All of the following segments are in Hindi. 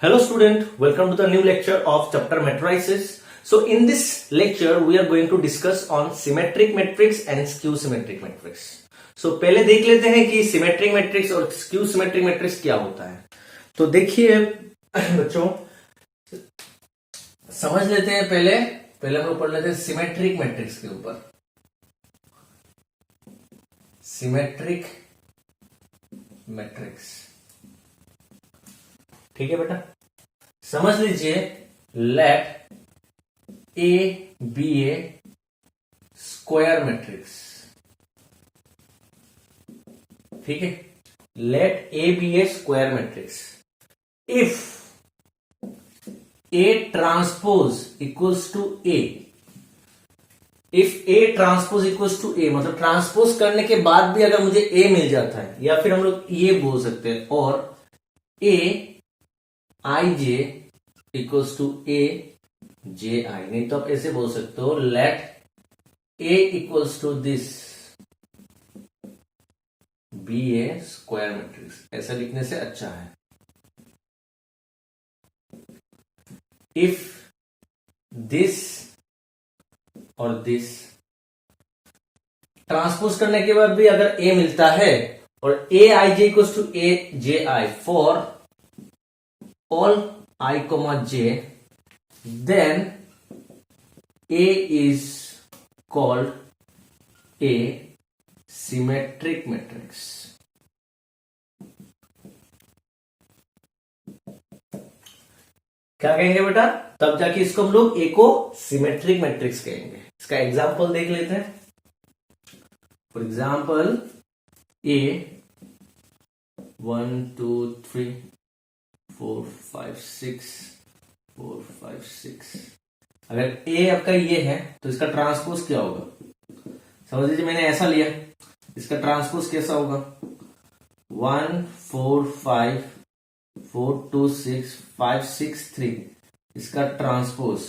Hello student, welcome to the new lecture of chapter matrices. So in this lecture we are going to discuss on symmetric matrix and skew symmetric matrix. So पहले देख लेते हैं कि symmetric matrix और skew symmetric matrix क्या होता है। तो देखिए बच्चों, समझ लेते हैं पहले हम लोग पढ़ लेते हैं symmetric matrix के ऊपर। symmetric matrix, ठीक है बेटा, समझ लीजिए let A be a square matrix. ठीक है, let A be a square matrix if A transpose equals to A. If A transpose equals to A मतलब ट्रांसपोज करने के बाद भी अगर मुझे ए मिल जाता है, या फिर हम लोग ये बोल सकते हैं और A I J equals to A J आई, नहीं तो आप ऐसे बोल सकते हो let A equals to this be a square matrix. ऐसा लिखने से अच्छा है। इफ दिस और दिस ट्रांसपोज करने के बाद भी अगर ए मिलता है और A I J equals to A J I for all I comma j, then A is called a symmetric matrix. क्या कहेंगे बेटा? तब जाके इसको हम लोग ए को सिमेट्रिक मैट्रिक्स कहेंगे। इसका एग्जांपल देख लेते हैं। फॉर एग्जांपल ए 1 2 3 4 5 6 4 5 6। अगर ए आपका ये है तो इसका ट्रांसपोज क्या होगा? समझ लीजिए मैंने ऐसा लिया, इसका ट्रांसपोज कैसा होगा? 1 4 5 4 2 6 5 6 3। इसका ट्रांसपोज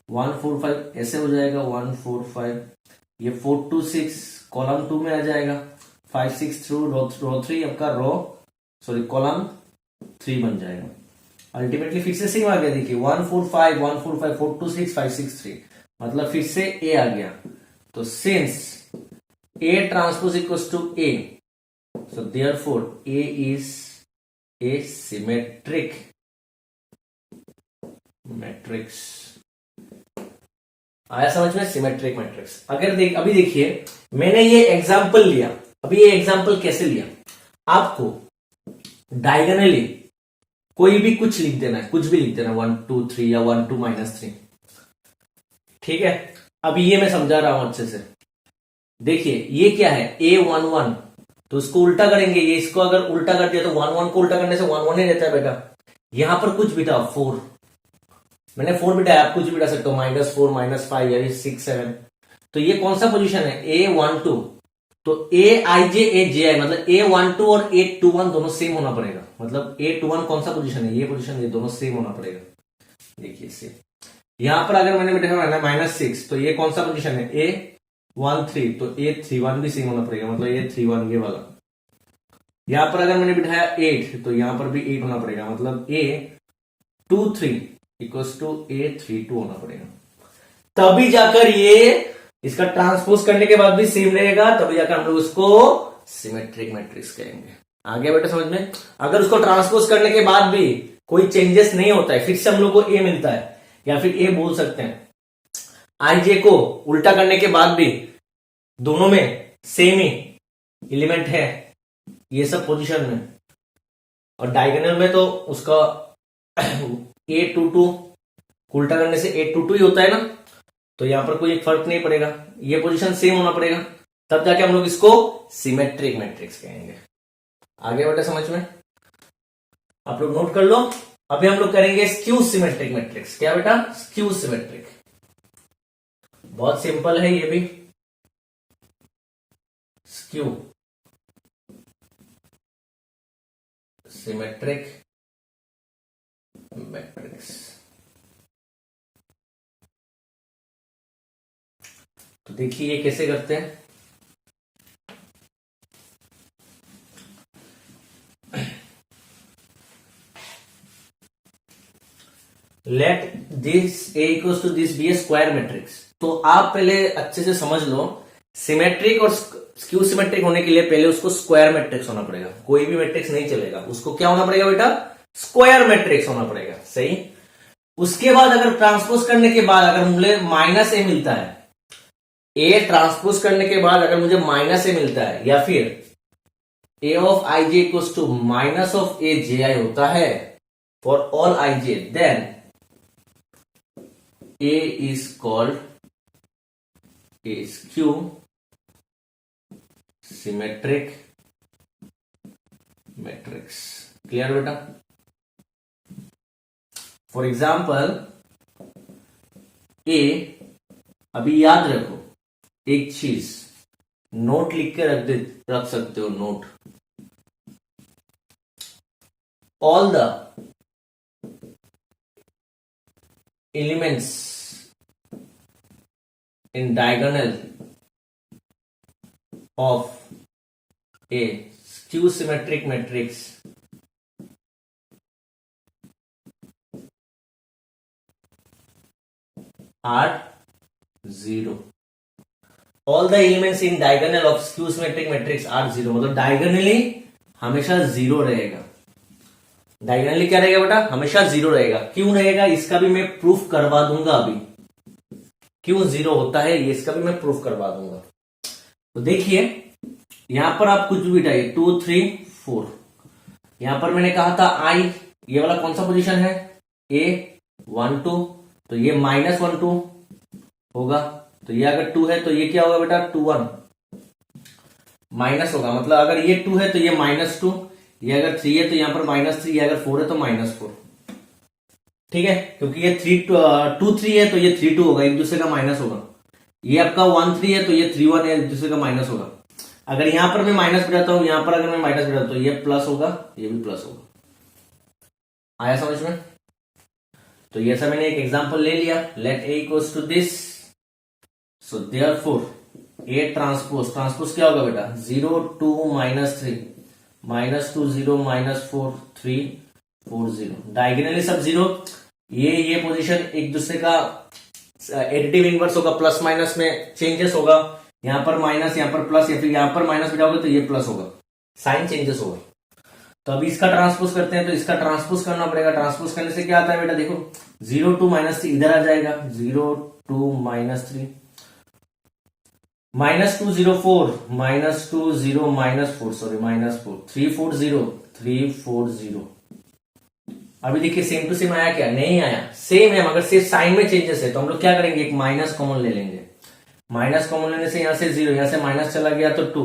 1 4 5 ऐसे हो जाएगा 1 4 5, ये 4 2 6 कॉलम 2 में आ जाएगा, 5 6 थ्रू रो 3 आपका कॉलम 3 बन जाएगा। अल्टीमेटली फिर से सेम आ गया, देखिए 1 4 5 1 4 5 4 2 6 5 6 3, मतलब फिर से ए आ गया। तो since A transpose equals to A, so therefore A is a symmetric matrix. आया समझ में? Symmetric matrix. अभी देखिए मैंने ये एग्जांपल लिया। अभी ये एग्जांपल कैसे लिया? आपको डायगोनली कोई भी कुछ लिख देना है, कुछ भी लिख देना, 1 2 3 या 1 2 -3। ठीक है, अभी ये मैं समझा रहा हूं अच्छे से। देखिए ये क्या है? A1 1, तो इसको उल्टा करेंगे। ये इसको अगर उल्टा कर दिया तो 1 1 को उल्टा करने से 1 1 ही रहता है बेटा। यहां पर कुछ बिठा 4, मैंने 4 बिठाया, आप कुछ भी बिठा सकते हो, -4 -5 या 6 7। तो ये कौन सा पोजीशन है? A1 2। तो A I J A J आई मतलब A12 और A21 दोनों सेम होना पड़ेगा। मतलब A21 कौन सा पोजीशन है? ये पोजीशन, ये दोनों सेम होना पड़ेगा। देखिए सेम। यहां पर अगर मैंने बिठाया -6, तो ये कौन सा पोजीशन है? A13, तो A31 भी सेम होना पड़ेगा, मतलब A31 ये वाला। यहां पर अगर मैंने बिठाया 8, तो यहां पर भी 8 होना पड़ेगा, मतलब A23 इक्वल्स टू A32 होना पड़ेगा। तभी जाकर ये इसका ट्रांसपोज करने के बाद भी सेम रहेगा, तभी जाकर हम लोग उसको सिमेट्रिक मैट्रिक्स कहेंगे। आगे बेटा समझ में? अगर उसको ट्रांसपोज करने के बाद भी कोई चेंजेस नहीं होता है, फिर से हम लोग को ए मिलता है, या फिर ए बोल सकते हैं आई जे को उल्टा करने के बाद भी दोनों में सेम ही एलिमेंट है, ये सब पोजीशन में, और डायगोनल में तो उसका A22 उल्टा करने से A22 ही होता है ना, तो यहां पर कोई फर्क नहीं पड़ेगा, ये पोजीशन सेम होना पड़ेगा, तब जाके हम लोग इसको सिमेट्रिक मैट्रिक्स कहेंगे। आगे बेटा समझ में? आप लोग नोट कर लो। अभी हम लोग करेंगे स्क्यू सिमेट्रिक मैट्रिक्स। क्या बेटा? Skew symmetric. बहुत सिंपल है ये भी। Skew symmetric matrix. तो देखिए ये कैसे करते हैं। Let this A equals to this be a square matrix. तो आप पहले अच्छे से समझ लो, सिमेट्रिक और स्क्यू सिमेट्रिक होने के लिए पहले उसको स्क्वायर मैट्रिक्स होना पड़ेगा। कोई भी मैट्रिक्स नहीं चलेगा, उसको क्या होना पड़ेगा बेटा? स्क्वायर मैट्रिक्स होना पड़ेगा। सही। उसके बाद अगर ट्रांसपोज करने के बाद अगर मुझे माइनस ए मिलता है, ए ट्रांसपोज करने के बाद अगर मुझे माइनस ए मिलता है, या फिर A of I J equals to minus of A J I होता है for all I J, then A is called a skew symmetric matrix. Clear बेटा? फॉर एग्जाम्पल ए, अभी याद रखो एक चीज, नोट लिख के रख सकते हो, note. All the elements in diagonal of a skew symmetric matrix are 0. All the elements in diagonal of skew symmetric matrix are 0। मतलब डायगोनली हमेशा 0 रहेगा। डायगोनली क्या रहेगा बेटा? हमेशा 0 रहेगा। क्यों रहेगा इसका भी मैं प्रूफ करवा दूंगा अभी, क्यों 0 होता है ये इसका भी मैं प्रूफ करवा दूंगा। तो देखिए यहां पर आप कुछ भी डालिए, 2 3 4। यहां पर मैंने कहा था आई, ये वाला कौन सा पोजीशन है? ए 1 2, तो ये -1 2 होगा। तो ये अगर 2 है तो ये क्या होगा बेटा? 2 1 माइनस होगा। मतलब अगर ये 2 है तो ये -2, ये अगर 3 है तो यहां पर -3, ये अगर 4 है तो -4। ठीक है, क्योंकि ये 2 3 है तो ये 3 2 होगा, एक दूसरे का माइनस होगा। ये आपका 1 3 है तो ये 3 1 है, एक दूसरे का माइनस होगा। अगर यहां पर मैं माइनस बिठाता हूं, यहां पर अगर मैं माइनस बिठाता हूं तो ये प्लस होगा, ये भी प्लस होगा। आया समझ में? तो ये ऐसा मैंने एक एग्जांपल ले लिया, let A equals to this, so therefore A transpose, transpose क्या होगा बेटा? 0 2 -3 -2 0 -4 3 4 0। डायगोनली सब 0। ये पोजीशन एक दूसरे का एडिटिव इनवर्स होगा, प्लस माइनस में चेंजेस होगा। यहां पर माइनस, यहां पर प्लस, या फिर यहां पर माइनस बिठाओगे तो ये प्लस होगा, साइन चेंजेस होगा। तो अभी इसका ट्रांसपोज करते हैं, तो इसका ट्रांसपोज करना पड़ेगा। ट्रांसपोज करने से क्या आता है बेटा? देखो 0 2 -3 इधर आ जाएगा, 0 2 -3 -2 0 4 -2 0 -4 सॉरी -4 3 4 0 3 4 0। अभी देखिए सेम टू सेम आया क्या? नहीं आया, सेम है मगर सिर्फ साइन में चेंजेस है। तो हम लोग क्या करेंगे? एक माइनस कॉमन ले लेंगे। माइनस कॉमन लेने से यहां से 0, यहां से माइनस चला गया तो 2,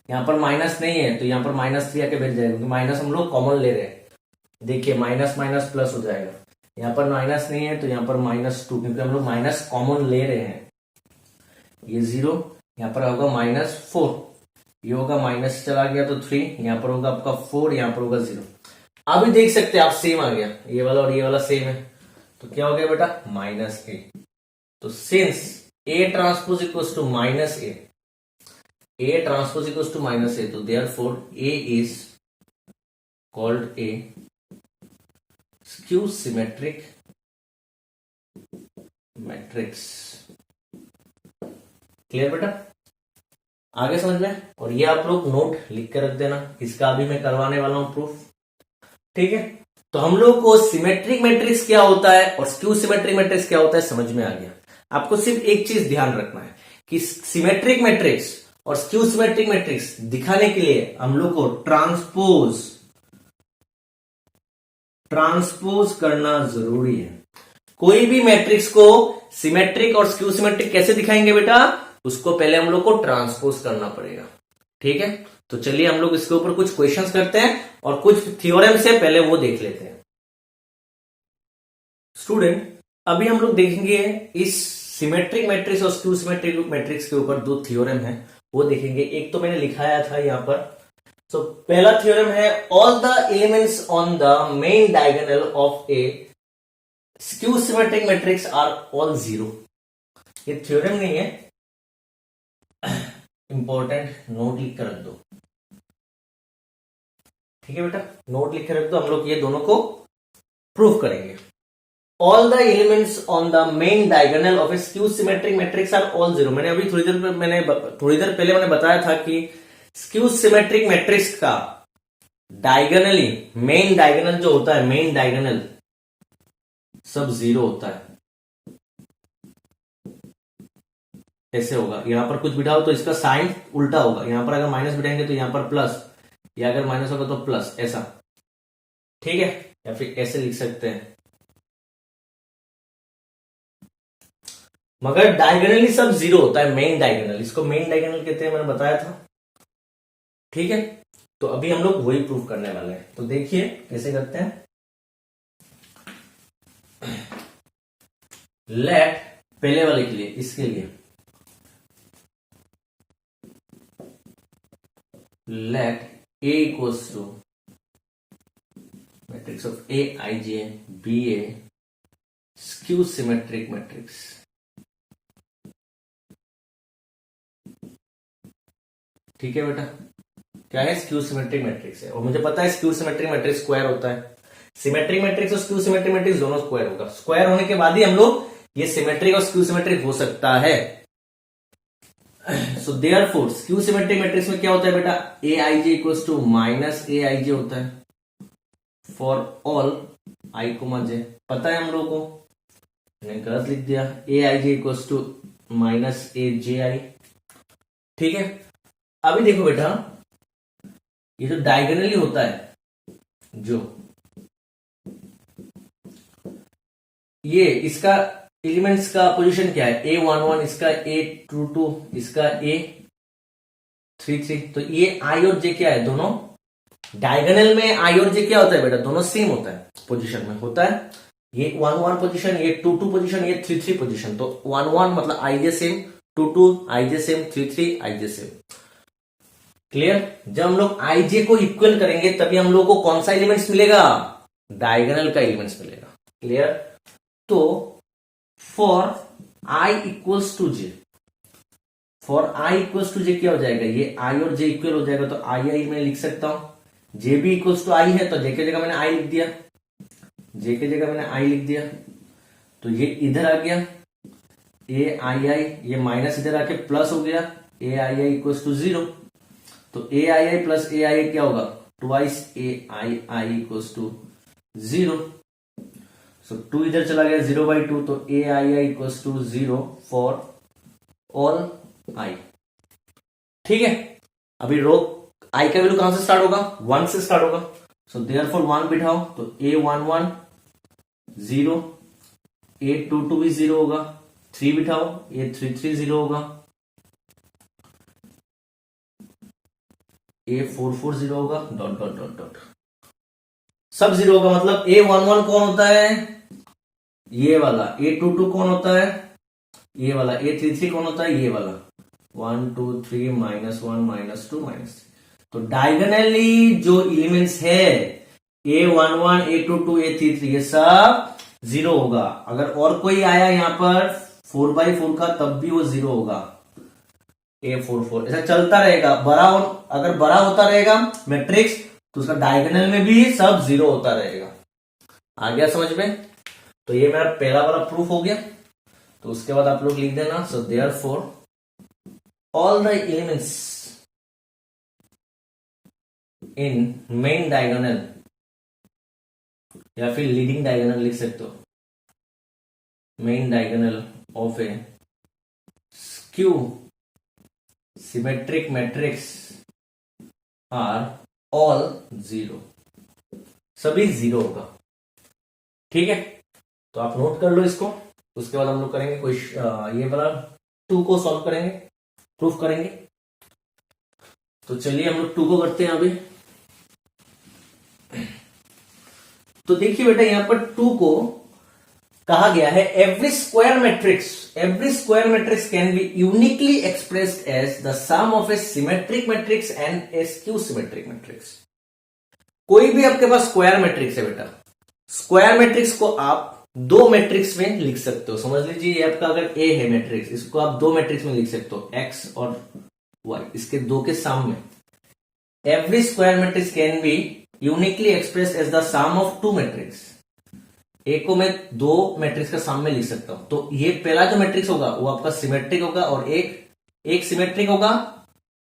यहां पर माइनस नहीं है तो यहां पर -3 आके बैठ जाएगा, क्योंकि माइनस हम लोग कॉमन ले रहे हैं। देखिए माइनस माइनस प्लस हो जाएगा। यहां पर माइनस नहीं है तो यहां पर -2, क्योंकि हम लोग माइनस कॉमन ले रहे हैं। ये 0, यहां पर होगा -4, ये होगा माइनस चला गया तो 3, यहां पर होगा आपका 4, यहां पर होगा 0। अभी देख सकते हैं आप सेम आ गया, ये वाला और ये वाला सेम है, तो क्या हो गया बेटा? -a। तो since A transpose equals to -a, A transpose equals to -a, तो therefore A is called a skew symmetric matrix. Clear बेटा? आगे समझ में? और ये आप लोग नोट लिख कर रख देना, इसका अभी मैं करवाने वाला हूं प्रूफ। ठीक है, तो हम लोग को सिमेट्रिक मैट्रिक्स क्या होता है और स्क्यू सिमेट्रिक मैट्रिक्स क्या होता है समझ में आ गया। आपको सिर्फ एक चीज ध्यान रखना है कि सिमेट्रिक मैट्रिक्स और स्क्यू सिमेट्रिक मैट्रिक्स दिखाने के लिए हम लोग को ट्रांसपोज करना जरूरी है। कोई भी मैट्रिक्स को सिमेट्रिक और स्क्यू सिमेट्रिक कैसे दिखाएंगे बेटा? उसको पहले हम लोग को ट्रांसपोज करना पड़ेगा। ठीक है, तो चलिए हम लोग इसके ऊपर कुछ क्वेश्चंस करते हैं और कुछ थ्योरम से पहले वो देख लेते हैं। स्टूडेंट, अभी हम लोग देखेंगे इस सिमेट्रिक मैट्रिक्स और स्क्यू सिमेट्रिक मैट्रिक्स के ऊपर 2 थ्योरम है, वो देखेंगे। एक तो मैंने लिखाया था यहां पर। तो पहला थ्योरम है, all the elements on the main diagonal of a skew symmetric matrix are all 0। ये थ्योरम नहीं है, इंपॉर्टेंट नोट लिख कर रख दो। ठीक है बेटा, नोट लिख कर रख दो, हम लोग ये दोनों को प्रूफ करेंगे। All the elements on the main diagonal of a skew symmetric matrix are all zero. मैंने अभी थोड़ी देर पहले मैंने बताया था कि स्क्यू सिमेट्रिक मैट्रिक्स का डायगोनली मेन डायगोनल जो होता है, मेन डायगोनल सब जीरो होता है। ऐसे होगा, यहां पर कुछ बिठाओ तो इसका साइन उल्टा होगा, यहां पर अगर माइनस बिठाएंगे तो यहां पर प्लस, या अगर माइनस होगा तो प्लस, ऐसा। ठीक है, या फिर ऐसे लिख सकते हैं। मगर डायगोनली सब जीरो होता है, मेन डायगोनल, इसको मेन डायगोनल कहते हैं, मैंने बताया था। ठीक है, तो अभी हम लोग वही प्रूफ करने वाले हैं। तो देखिए कैसे करते हैं। लेट पहले वाले के लिए, इसके लिए late A equals to matrix of A ij be a skew symmetric matrix। ठीक है बेटा, क्या है? स्क्यू सिमेट्रिक मैट्रिक्स है, और मुझे पता है स्क्यू सिमेट्रिक मैट्रिक्स स्क्वायर होता है। सिमेट्रिक मैट्रिक्स और स्क्यू सिमेट्रिक मैट्रिक्स दोनों स्क्वायर होगा। स्क्वायर होने के बाद ही हम लोग ये सिमेट्रिक और स्क्यू सिमेट्रिक हो सकता है। So therefore skew symmetric matrix में क्या होता है बेटा? ए I J equals to minus A I जे होता है फॉर ऑल आई कोमा जे। पता है हम लोग को, मैंने गलत लिख दिया, ए I J equals to minus A J आई। ठीक है, अभी देखो बेटा, ये जो डायगोनली होता है, जो ये इसका एलिमेंट्स का पोजीशन क्या है? A11, इसका A22, इसका A33। तो ये आई और जे क्या है? दोनों डायगोनल में आई और जे क्या होता है बेटा? दोनों सेम होता है, पोजीशन में होता है। ये 11 पोजीशन, ये 22 पोजीशन, ये 33 पोजीशन। तो 11 मतलब आई जे सेम, 22 आई जे सेम, 33 आई जे सेम। क्लियर? जब हम लोग आई जे को इक्वल करेंगे तभी हम लोग को कौन सा एलिमेंट्स मिलेगा? डायगोनल का एलिमेंट्स मिलेगा। क्लियर? तो for I equals to J, for I equals to J क्या हो जाएगा? ये आई और जे इक्वल हो जाएगा, तो आई आई मैं लिख सकता हूं। जे भी इक्वल्स टू आई है तो जे की जगह मैंने आई लिख दिया, जे की जगह मैंने आई लिख दिया। तो ये इधर आ गया ए आई आई, ये माइनस इधर आके प्लस हो गया, ए I I equals to zero. तो A I I plus A I I क्या होगा? Twice A I I equals to zero. So 2 इधर चला गया, 0/2, तो A I I equals to 0 for all I. ठीक है, अभी रो आई का वैल्यू कहां से स्टार्ट होगा? 1 से स्टार्ट होगा। सो देयरफॉर 1 बिठाओ, तो A11 0, A22 भी 0 होगा, 3 बिठाओ, A33 0 होगा, A44 0 होगा, डॉट डॉट डॉट डॉट, सब 0 होगा। मतलब A11 कौन होता है? ये वाला। A22 कौन होता है? ये वाला। A33 कौन होता है? ये वाला। 1 2 3 -1 -2 -3। तो डायगोनली जो एलिमेंट्स है A11 A22 A33 ये सब 0 होगा। अगर और कोई आया यहां पर 4/4 का तब भी वो 0 होगा। A44 ऐसा चलता रहेगा। अगर बड़ा होता रहेगा मैट्रिक्स तो उसका डायगोनल में भी सब 0 होता रहेगा। आ गया समझ में? तो ये मेरा पहला वाला प्रूफ हो गया। तो उसके बाद आप लोग लिख देना, so therefore all the elements in main diagonal, या फिर लीडिंग डायगोनल लिख सकते हो, main diagonal of a skew symmetric matrix are all 0, सभी 0 होगा। ठीक है, तो आप नोट कर लो इसको। उसके बाद हम लोग करेंगे कोई ये वाला 2 को सॉल्व करेंगे, प्रूफ करेंगे। तो चलिए हम लोग 2 को करते हैं अभी। तो देखिए बेटा, यहां पर 2 को कहा गया है every square matrix can be uniquely expressed as the sum of a symmetric matrix and a skew symmetric matrix. कोई भी आपके पास स्क्वायर मैट्रिक्स है बेटा, स्क्वायर मैट्रिक्स को आप 2 मैट्रिक्स में लिख सकते हो। समझ लीजिए ये आपका अगर ए है मैट्रिक्स, इसको आप 2 मैट्रिक्स में लिख सकते हो, एक्स और वाई, इसके 2 के सम में। Every square matrix can be uniquely expressed as the sum of 2 matrix. A को मैं दो मैट्रिक्स का सम में लिख सकता हूं, तो ये पहला जो मैट्रिक्स होगा वो आपका सिमेट्रिक होगा और एक सिमेट्रिक होगा,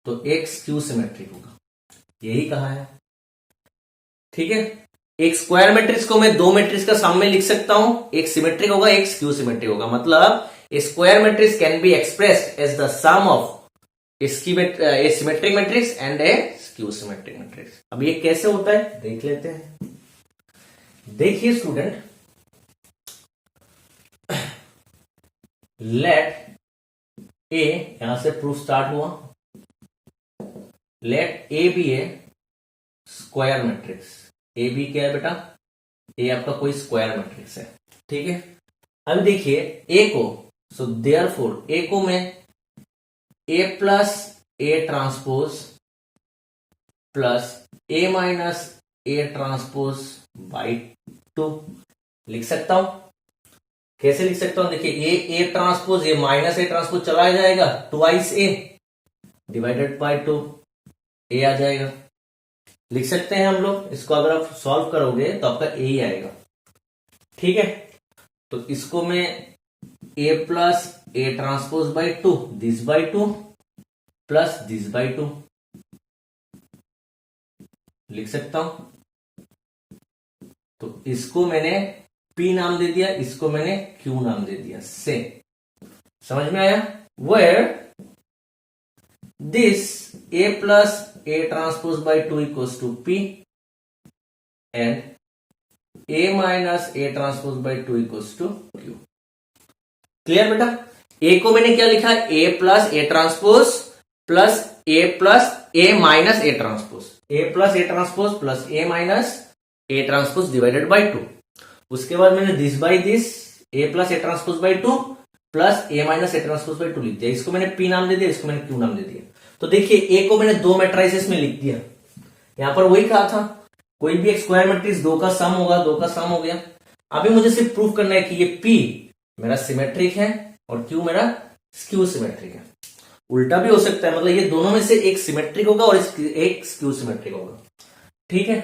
तो एक स्क्यू सिमेट्रिक होगा, यही कहा है। ठीक है, एक स्क्वायर मैट्रिक्स को मैं दो मैट्रिक्स का सम में लिख सकता हूं, एक सिमेट्रिक होगा एक स्क्यू सिमेट्रिक होगा, मतलब A square matrix can be expressed as the sum of a symmetric matrix and a skew symmetric matrix. अब ये कैसे होता है देख लेते हैं। देखिए स्टूडेंट, लेट ए, यहां से प्रूफ स्टार्ट हुआ, let A be a square matrix. A B क्या है बेटा, ए आपका कोई स्क्वायर मैट्रिक्स है। ठीक है, अब देखिए ए को, सो देयरफॉर ए को मैं A plus A transpose plus A minus A transpose by 2 लिख सकता हूं। कैसे लिख सकता हूं, देखिए ए ट्रांसपोज, ये माइनस ए ट्रांसपोज चला जाएगा, twice A divided by 2, A आ जाएगा। लिख सकते हैं हम लोग इसको, अगर आप सॉल्व करोगे तो आपका ए ही आएगा। ठीक है, तो इसको मैं A plus A transpose by 2 this by 2 plus this by 2 लिख सकता हूं। तो इसको मैंने P नाम दे दिया, इसको मैंने Q नाम दे दिया, से समझ में आया। Where this A plus A transpose by 2 equals to P and A minus A transpose by 2 equals to Q। Clear बेटा, A को मैंने क्या लिखा, A plus A transpose plus A minus A transpose, A plus A transpose plus A minus A transpose divided by 2। उसके बाद मैंने this by this, A plus A transpose by 2 plus A minus A transpose by 2 लिख दिया। इसको मैंने P नाम दे दिया, इसको मैंने Q नाम दे दिया। तो देखिए A को मैंने दो मैट्रिसेस में लिख दिया, यहां पर वही कहा था कोई भी एक स्क्वायर मैट्रिक्स दो का सम होगा, दो का सम हो गया। अभी मुझे सिर्फ प्रूफ करना है कि ये P मेरा सिमेट्रिक है और Q मेरा स्क्यू सिमेट्रिक है। उल्टा भी हो सकता है, मतलब ये दोनों में से एक सिमेट्रिक होगा और एक स्क्यू सिमेट्रिक होगा। ठीक है,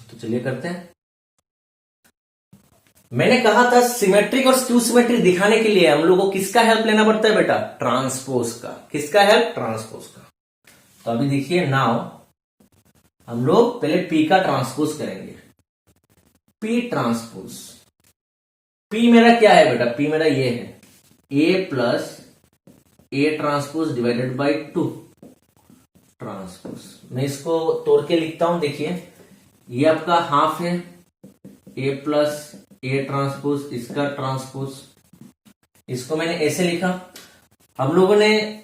तो चलिए करते हैं। मैंने कहा था सिमेट्रिक और स्क्यू सिमेट्रिक दिखाने के लिए हम लोगों को किसका हेल्प लेना पड़ता है बेटा, ट्रांसपोज का। किसका हेल्प, ट्रांसपोज का। तो अभी देखिए, नाउ हम लोग पहले P का ट्रांसपोज करेंगे। P ट्रांसपोज, P मेरा क्या है बेटा, P मेरा ये है A plus A transpose divided by 2 transpose. मैं इसको तोड़ के लिखता हूं, देखिए ये आपका हाफ है A प्लस A ट्रांसपोज, इसका ट्रांसपोज, इसको मैंने ऐसे लिखा। हम लोगों ने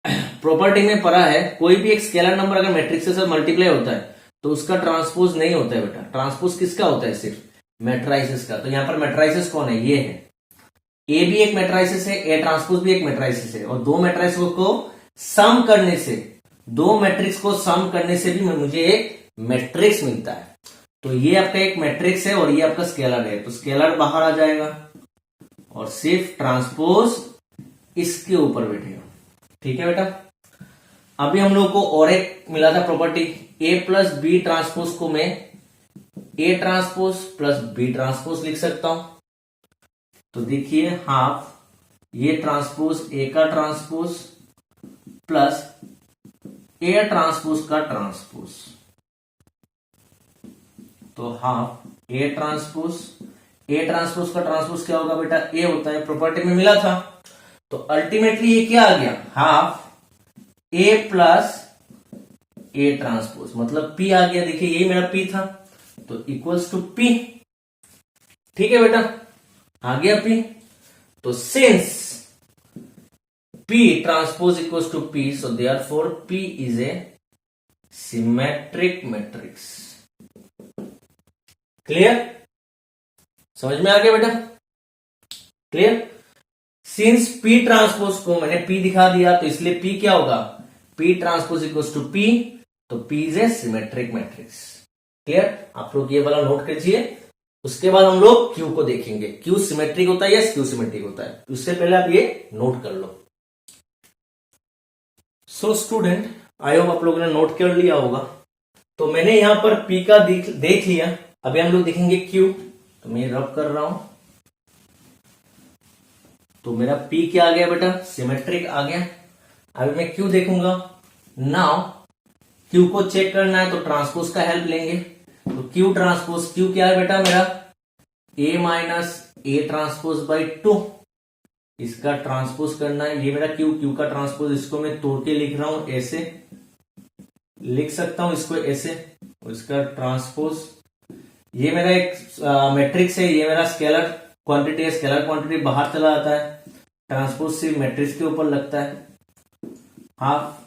प्रॉपर्टी में पढ़ा है कोई भी एक स्केलर नंबर अगर मैट्रिक्स से मल्टीप्लाई होता है तो उसका ट्रांसपोज नहीं होता है बेटा। ट्रांसपोज किसका होता है, सिर्फ मैट्राइसिस का। तो यहां पर मैट्राइसिस कौन है, ये है। ए भी एक मैट्राइसिस है, ए ट्रांसपोज भी एक मैट्राइसिस है, और दो मैट्राइसिस को सम करने से, दो मैट्रिक्स को सम करने से भी मुझे एक मैट्रिक्स मिलता है। तो ये आपका एक मैट्रिक्स है और ये आपका स्केलर है, तो स्केलर बाहर आ जाएगा और सिर्फ ट्रांसपोज इसके ऊपर बैठेगा। ठीक है बेटा, अभी हम लोग को और एक मिला था property, A plus B transpose को मैं A transpose plus B transpose लिख सकता हूं। तो देखिए हाफ ये ट्रांसपोज A का ट्रांसपोज प्लस A ट्रांसपोज का ट्रांसपोज, तो हाफ A ट्रांसपोज का ट्रांसपोज क्या होगा बेटा, A होता है, प्रॉपर्टी में मिला था। तो अल्टीमेटली ये क्या आ गया, half A plus A transpose, मतलब P आ गया। देखिए यही मेरा P था, तो इक्वल्स टू P। ठीक है बेटा, आ गया P। तो since P transpose equals to P, so therefore P is a symmetric matrix. Clear, समझ में आ गया बेटा, क्लियर। सिंस P ट्रांसपोज को मैंने P दिखा दिया, तो इसलिए P क्या होगा, P transpose equals to P, तो P is a symmetric matrix. Clear, आप लोग ये वाला नोट कीजिए। उसके बाद हम लोग Q को देखेंगे, Q सिमेट्रिक होता है या स्क्यू सिमेट्रिक होता है, उससे पहले आप ये नोट कर लो। सो स्टूडेंट, आई होप आप लोगों ने नोट कर लिया होगा। तो मैंने यहां पर P का देख लिया, अभी हम लोग देखेंगे Q। तो मैं रब कर रहा हूं, तो मेरा P क्या आ गया बेटा, सिमेट्रिक आ गया। अभी मैं Q देखूंगा। नाउ Q को चेक करना है तो ट्रांसपोज का हेल्प लेंगे। तो Q ट्रांसपोज, Q क्या है बेटा मेरा, A minus A transpose by 2, इसका ट्रांसपोज करना है। ये मेरा Q का ट्रांसपोज, इसको मैं तोड़ के लिख रहा हूं, ऐसे लिख सकता हूं इसको ऐसे, और इसका ट्रांसपोज। ये मेरा एक मैट्रिक्स है, ये मेरा स्केलर क्वांटिटी है, स्केलर क्वांटिटी बाहर चला जाता है, ट्रांसपोज सिर्फ मैट्रिक्स के ऊपर लगता है। हाफ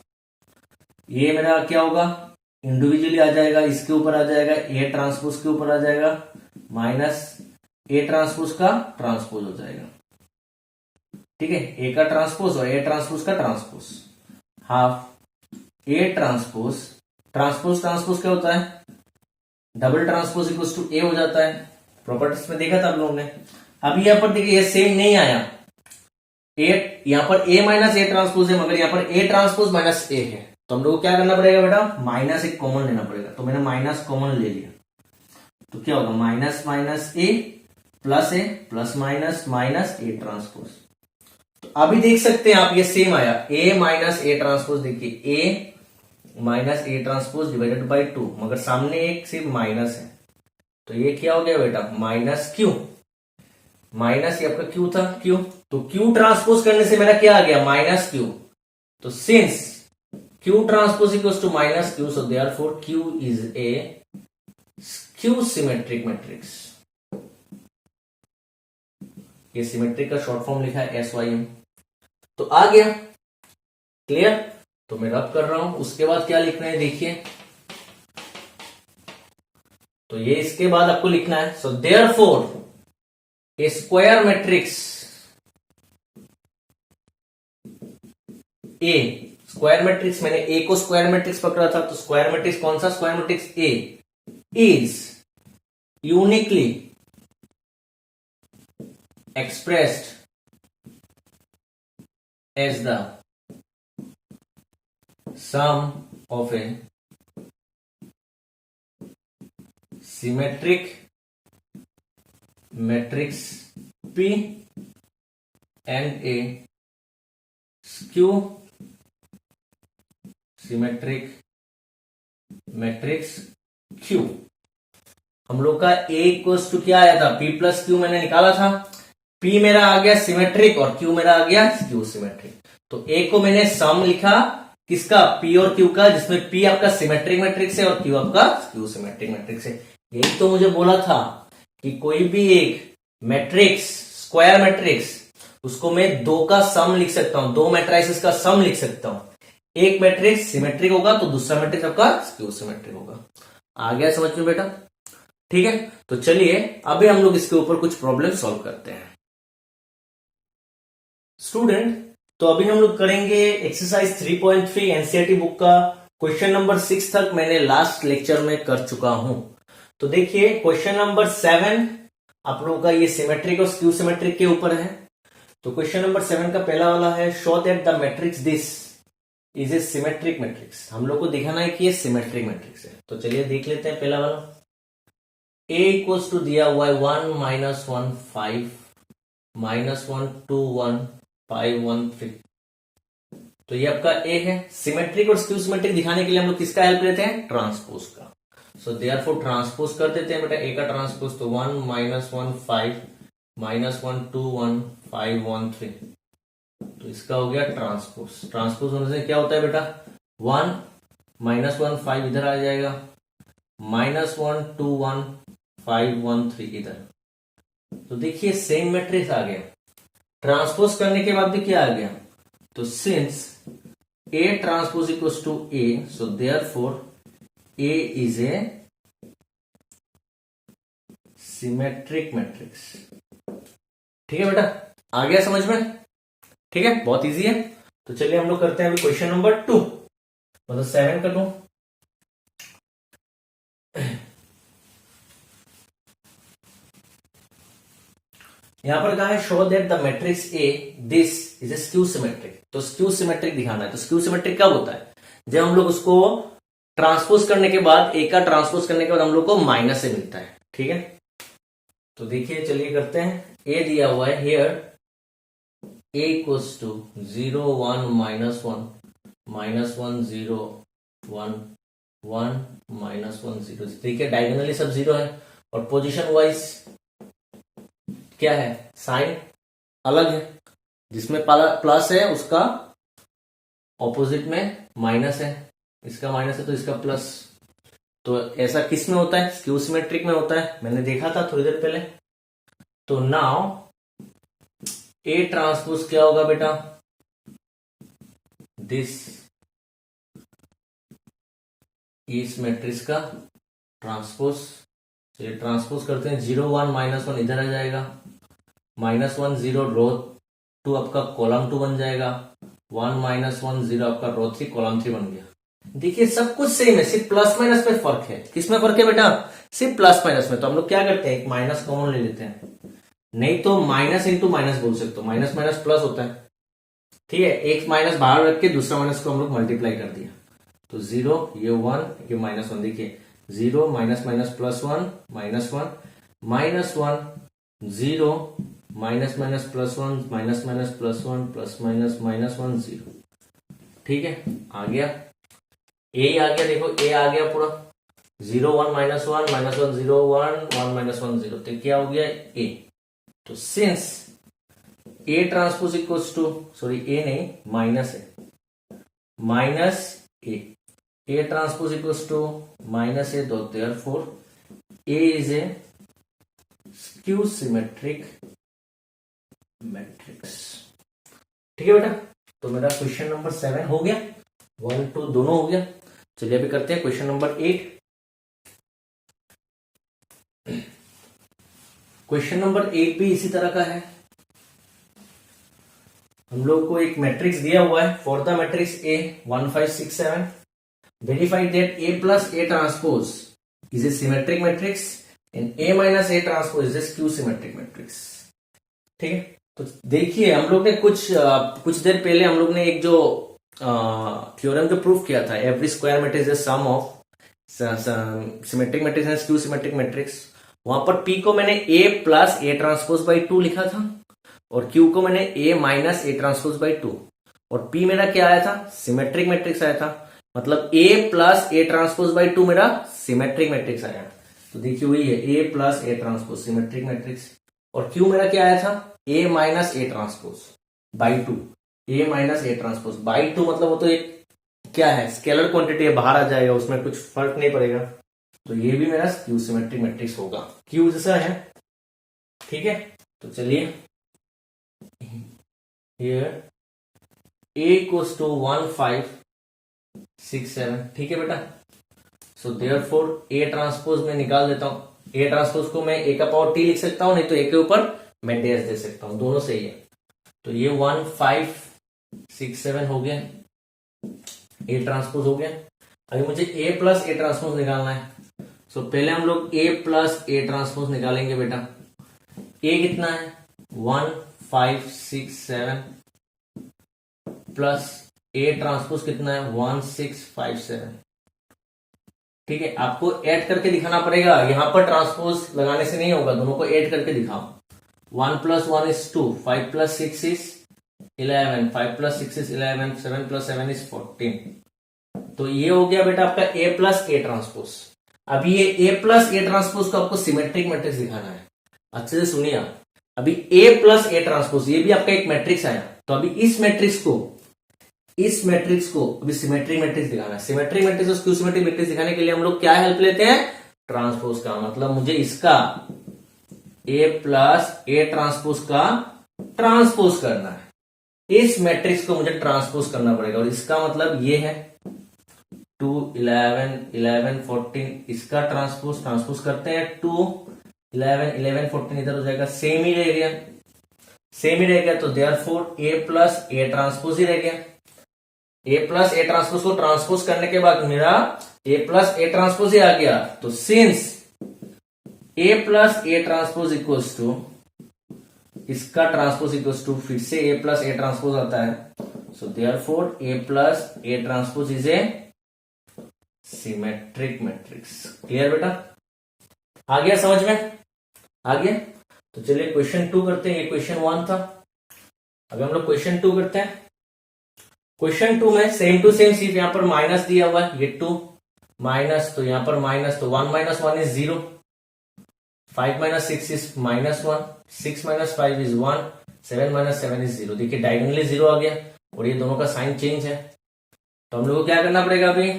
ये मेरा क्या होगा, इंडिविजुअली आ जाएगा, इसके ऊपर आ जाएगा, ए ट्रांसपोज के ऊपर आ जाएगा, माइनस ए ट्रांसपोज का ट्रांसपोज हो जाएगा। ठीक है, ए का ट्रांसपोज और ए ट्रांसपोज का ट्रांसपोज, हाफ ए ट्रांसपोज, ट्रांसपोज ट्रांसपोज क्या होता है, डबल ट्रांसपोज इक्वल टू ए हो जाता है। प्रॉपर्टीज में देखा था आप लोगों ने। अभी यहां पर देखिए, ये सेम नहीं आया, ए यहां पर ए माइनस ए ट्रांसपोज है, मगर यहां पर ए ट्रांसपोज माइनस ए है, तो हम लोग को क्या करना पड़ेगा बेटा, माइनस एक कॉमन लेना पड़ेगा। तो मैंने माइनस कॉमन ले लिया, तो क्या होगा, minus minus A plus minus minus A transpose. तो अभी देख सकते हैं आप, ये सेम आया, ए माइनस ए ट्रांसपोज, देखिए A minus A transpose divided by 2, मगर सामने एक सिर्फ माइनस है, तो ये क्या हो गया बेटा, माइनस क्यू, माइनस ये आपका क्यू था, क्यू, तो क्यू ट्रांसपोज करने से मेरा क्या आ गया, माइनस क्यू। तो since Q transpose equals to minus Q, so therefore Q is a skew symmetric matrix. ये सिमेट्रिक का शॉर्ट फॉर्म लिखा है SYM। तो आ गया, क्लियर। तो मैं रब कर रहा हूं, उसके बाद क्या लिखना है देखिए, तो ये इसके बाद आपको लिखना है, सो देयरफॉर ए स्क्वायर मैट्रिक्स ए, स्क्वायर मैट्रिक्स, मैंने ए को स्क्वायर मैट्रिक्स पकड़ा था, तो स्क्वायर मैट्रिक्स कौन सा, square matrix A is uniquely expressed as the sum of a symmetric matrix P and a skew symmetric matrix Q। हम लोग का A इक्वल्स टू क्या आया था, P प्लस क्यू मैंने निकाला था, P मेरा आ गया सिमेट्रिक और Q मेरा आ गया स्क्यू सिमेट्रिक। तो A को मैंने सम लिखा किसका, P और Q का, जिसमें P आपका सिमेट्रिक मैट्रिक्स है और Q आपका स्क्यू सिमेट्रिक मैट्रिक्स है। यही तो मुझे बोला था कि कोई भी एक मैट्रिक्स, स्क्वायर मैट्रिक्स, उसको मैं दो का सम लिख सकता हूं, दो मैट्रिसेस का सम लिख सकता हूं। एक मैट्रिक्स सिमेट्रिक होगा तो दूसरा मैट्रिक्स आपका स्क्यू सिमेट्रिक होगा। आ गया समझ में बेटा, ठीक है। तो चलिए अभी हम लोग इसके ऊपर कुछ प्रॉब्लम सॉल्व करते हैं स्टूडेंट। तो अभी हम लोग करेंगे एक्सरसाइज 3.3 एनसीईआरटी बुक का क्वेश्चन नंबर 6 तक मैंने लास्ट लेक्चर में कर चुका हूं। तो देखिए क्वेश्चन नंबर 7 आप लोगों का ये सिमेट्रिक और स्क्यू सिमेट्रिक के ऊपर है। तो क्वेश्चन नंबर 7 का पहला वाला है, show that the matrix this is a symmetric matrix. हम लोग को दिखाना है कि ये सिमेट्रिक मैट्रिक्स है। तो चलिए देख लेते हैं पहला वाला। A इक्वल्स टू दिया हुआ है 1 -1 5 -1 2 1 5 1 3। तो ये आपका A है। सिमेट्रिक और स्क्यू सिमेट्रिक दिखाने के लिए हम लोग किसका हेल्प लेते हैं, ट्रांसपोज का। सो देयरफॉर ट्रांसपोज कर देते हैं बेटा, A का ट्रांसपोज। तो 1 -1 5 -1 2 1 5 1 3। तो इसका हो गया ट्रांसपोज। ट्रांसपोज होने से क्या होता है बेटा, 1 -1 5 इधर आ जाएगा, -1 2 1 5 1 3 इधर। तो देखिए सेम मैट्रिक्स आ गया। ट्रांसपोज करने के बाद भी क्या आ गया, तो since A transpose equals to A, so therefore A is a symmetric matrix. ठीक है बेटा, आ गया समझ में, ठीक है, बहुत इजी है। तो चलिए हम लोग करते हैं अभी क्वेश्चन नंबर 2, मतलब 7 कर लूं। यहां पर कहा है show that the matrix A this is a skew symmetric. तो स्क्यू सिमेट्रिक दिखाना है। तो स्क्यू सिमेट्रिक कब होता है, जब हम लोग उसको ट्रांसपोज करने के बाद, ए का ट्रांसपोज करने के बाद हम लोग को माइनस से मिलता है। ठीक है, तो देखिए चलिए करते हैं। ए दिया हुआ है हियर ए इक्वल्स टू 0 1 -1 -1 0 1 1 -1 0। देखिए डायगोनली सब 0 है और पोजीशन वाइज क्या है, साइन अलग है। जिसमें प्लस है उसका ऑपोजिट में माइनस है, इसका माइनस है तो इसका प्लस। तो ऐसा किस में होता है, स्क्यू सिमेट्रिक में होता है, मैंने देखा था थोड़ी देर पहले। तो नाउ ए ट्रांसपोज क्या होगा बेटा, दिस इस मैट्रिक्स का ट्रांसपोज। ये ट्रांसपोज करते हैं, 0 1 -1 इधर आ जाएगा, -1 0 रो 2 आपका कॉलम 2 बन जाएगा, 1 -1 0 आपका रो 3 कॉलम 3 बन गया। देखिए सब कुछ सेम है, सिर्फ प्लस माइनस में फर्क है। किसमें फर्क है बेटा, सिर्फ प्लस माइनस में। तो हम लोग क्या करते हैं, एक माइनस कॉमन ले लेते हैं, नहीं तो माइनस इंटू माइनस बोल सकते हो, माइनस माइनस प्लस होता है। ठीक है, एक माइनस बाहर रख के दूसरा माइनस को हम लोग मल्टीप्लाई कर दिया, तो 0 ये 1 ये -1। देखिए 0 minus minus plus 1 -1 -1 0 minus minus plus 1 minus minus plus 1 plus minus -1 0। ठीक है, आ गया ए आ गया। देखो ए आ गया पूरा, 0 1 -1 -1 0 1 1 -1 0। तो क्या हो गया ए। तो since A transpose equals to, sorry A नहीं माइनस है, minus A transpose equals to minus A, तो therefore A is a skew symmetric matrix. ठीक है बेटा, तो मेरा क्वेश्चन नंबर 7 हो गया, 1 2 दोनों हो गया। चलिए अभी करते हैं क्वेश्चन नंबर 8। क्वेश्चन नंबर 8 भी इसी तरह का है। हम लोग को एक मैट्रिक्स दिया हुआ है, for the matrix A 1 5 6 7 verified that A plus A transpose is a symmetric matrix and A minus A transpose is a skew symmetric matrix. ठीक है, तो देखिए हम लोग ने कुछ देर पहले हम लोग ने एक जो थ्योरम जो प्रूफ किया था, every square matrix is sum of symmetric matrix and skew symmetric matrix. वहां पर P को मैंने A plus A transpose by 2 लिखा था और Q को मैंने A minus A transpose by 2, और P मेरा क्या आया था, सिमेट्रिक मैट्रिक्स आया था। मतलब A plus A transpose by 2 मेरा सिमेट्रिक मैट्रिक्स आया। तो देखिए वही है, A plus A transpose symmetric matrix, और Q मेरा क्या आया था, A minus A transpose by 2, A minus A transpose by 2। मतलब वो तो एक क्या है, स्केलर क्वांटिटी है, बाहर आ जाएगा, उसमें कुछ फर्क नहीं पड़ेगा। तो ये भी मेरा स्क्यू सिमेट्रिक मैट्रिक्स होगा, क्यू जैसा है। ठीक है, तो चलिए हियर ए इक्वल्स टू 1 5 6 7। ठीक है बेटा, सो देयरफॉर ए ट्रांसपोज में निकाल देता हूं। ए ट्रांसपोज को मैं ए का पावर टी लिख सकता हूं, नहीं तो ए के ऊपर मैं डैश दे सकता हूं, दोनों सही है। तो ये 1 5 6 7 हो गया, ए ट्रांसपोज हो गया। अभी मुझे ए प्लस ए ट्रांसपोज निकालना है। सो पहले हम लोग ए प्लस ए ट्रांसपोज निकालेंगे बेटा। ए कितना है, 1 5 6 7 प्लस ए ट्रांसपोज कितना है, 1 6 5 7। ठीक है, आपको ऐड करके दिखाना पड़ेगा, यहां पर ट्रांसपोज लगाने से नहीं होगा, दोनों को ऐड करके दिखाओ। 1 + 1 is 2, 5 + 6 is 11, 5 + 6 is 11, 7 + 7 is 14। तो ये हो गया बेटा आपका ए प्लस ए ट्रांसपोज। अभी ये ए प्लस ए ट्रांसपोज को आपको सिमेट्रिक मैट्रिक्स दिखाना है। अच्छे से सुनिए, अभी ए प्लस ए ट्रांसपोज ये भी आपका एक मैट्रिक्स आया, तो अभी इस मैट्रिक्स को अभी सिमेट्रिक मैट्रिक्स दिखाना है। सिमेट्रिक मैट्रिक्स और स्क्यू सिमेट्रिक मैट्रिक्स दिखाने के लिए हम लोग क्या हेल्प लेते हैं, ट्रांसपोज का। मतलब मुझे इसका ए प्लस ए ट्रांसपोज का ट्रांसपोज करना है, इस मैट्रिक्स को मुझे ट्रांसपोज करना पड़ेगा। और इसका मतलब ये है 2 11 11 14, इसका ट्रांसपोज करते हैं। 2 11 11 14 इधर हो जाएगा, सेम ही रह गया। तो therefore A plus A transpose ही रह गया। ए प्लस ए ट्रांसपोज को ट्रांसपोज करने के बाद मेरा ए प्लस ए ट्रांसपोज ही आ गया। तो since A plus A transpose equals to इसका ट्रांसपोज इक्वल्स टू फिर से ए प्लस ए ट्रांसपोज आता है। So therefore A plus A transpose is a symmetric matrix. Clear बेटा, आ गया समझ में? आ गया। तो चलिए क्वेश्चन 2 करते हैं, ये क्वेश्चन 1 था। अभी हम लोग क्वेश्चन 2 करते हैं। क्वेश्चन 2 में सेम टू सेम, सिर्फ यहाँ पर माइनस दिया हुआ है, ये 2 माइनस, तो यहाँ पर माइनस, तो 1 minus 1 is 0, 5 minus 6 is -1, 6 minus 5 is 1, 7 minus 7 is 0। देखिए डायगोनली 0 आ गया और ये दोनों का साइन चेंज है। तो हम लोग को क्या करना पड़ेगा अभी,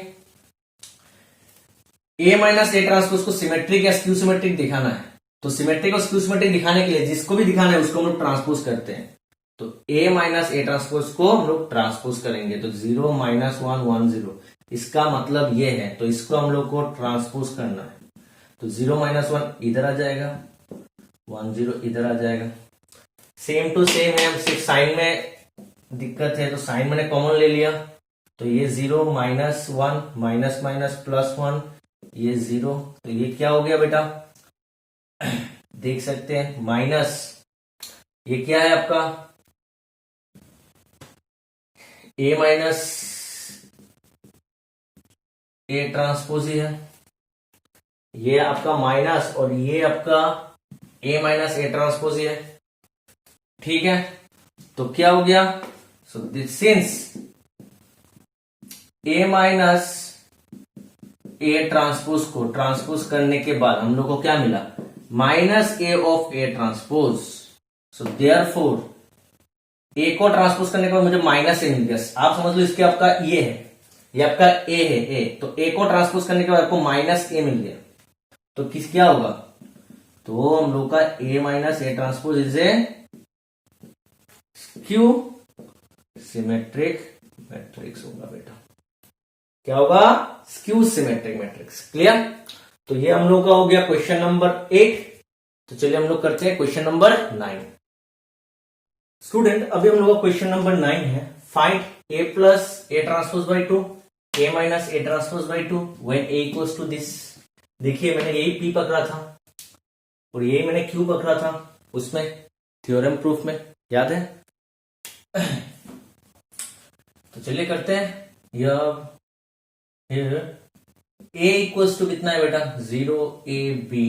ए माइनस ए ट्रांसपोज को सिमेट्रिक या स्क्यू सिमेट्रिक दिखाना है। तो सिमेट्रिक और स्क्यू सिमेट्रिक दिखाने के लिए जिसको भी दिखाना है उसको हम लोग ट्रांसपोज करते हैं। तो ए माइनस ए ट्रांसपोज को हम लोग ट्रांसपोज करेंगे, तो 0 माइनस 1 1 0, इसका मतलब ये है, तो इसको हम लोग को ट्रांसपोज करना है। तो 0 माइनस 1 इधर आ जाएगा, 1 0 इधर आ जाएगा। सेम टू सेम है, हम सिर्फ साइन में दिक्कत है, तो साइन मैंने कॉमन ले लिया, तो ये 0 माइनस 1 माइनस माइनस प्लस 1, ये 0, तो ये क्या हो गया बेटा, देख सकते हैं माइनस, ये क्या है आपका ए माइनस ए ट्रांसपोज ही है, ये आपका माइनस और ये आपका ए माइनस ए ट्रांसपोज ही है। ठीक है, तो क्या हो गया, so this since A minus A transpose को ट्रांसपोज करने के बाद हम लोग को क्या मिला, minus A of A transpose. So therefore A को ट्रांसपोज करने के बाद मुझे माइनस ए मिल गया। आप समझ लो इसके आपका ये है, ये आपका ए है, ए, तो ए को ट्रांसपोज करने के बाद आपको माइनस ए मिल गया, तो किस क्या होगा, तो हम लोग का A minus A transpose is a skew symmetric matrix होगा बेटा। क्या होगा, स्क्यू सिमेट्रिक मैट्रिक्स। क्लियर। तो ये हम लोग का हो गया क्वेश्चन नंबर 8। तो चलिए हम लोग करते हैं क्वेश्चन नंबर 9। स्टूडेंट अभी हम लोग का क्वेश्चन नंबर 9 है, find A plus A transpose by 2 A minus A transpose by 2 when A equals to this. देखिए मैंने यही पी पकड़ा था और यही मैंने क्यू पकड़ा था उसमें थ्योरम प्रूफ में, याद है। तो चलिए करते हैं, यह ए इक्वल्स टू कितना है बेटा, 0 A B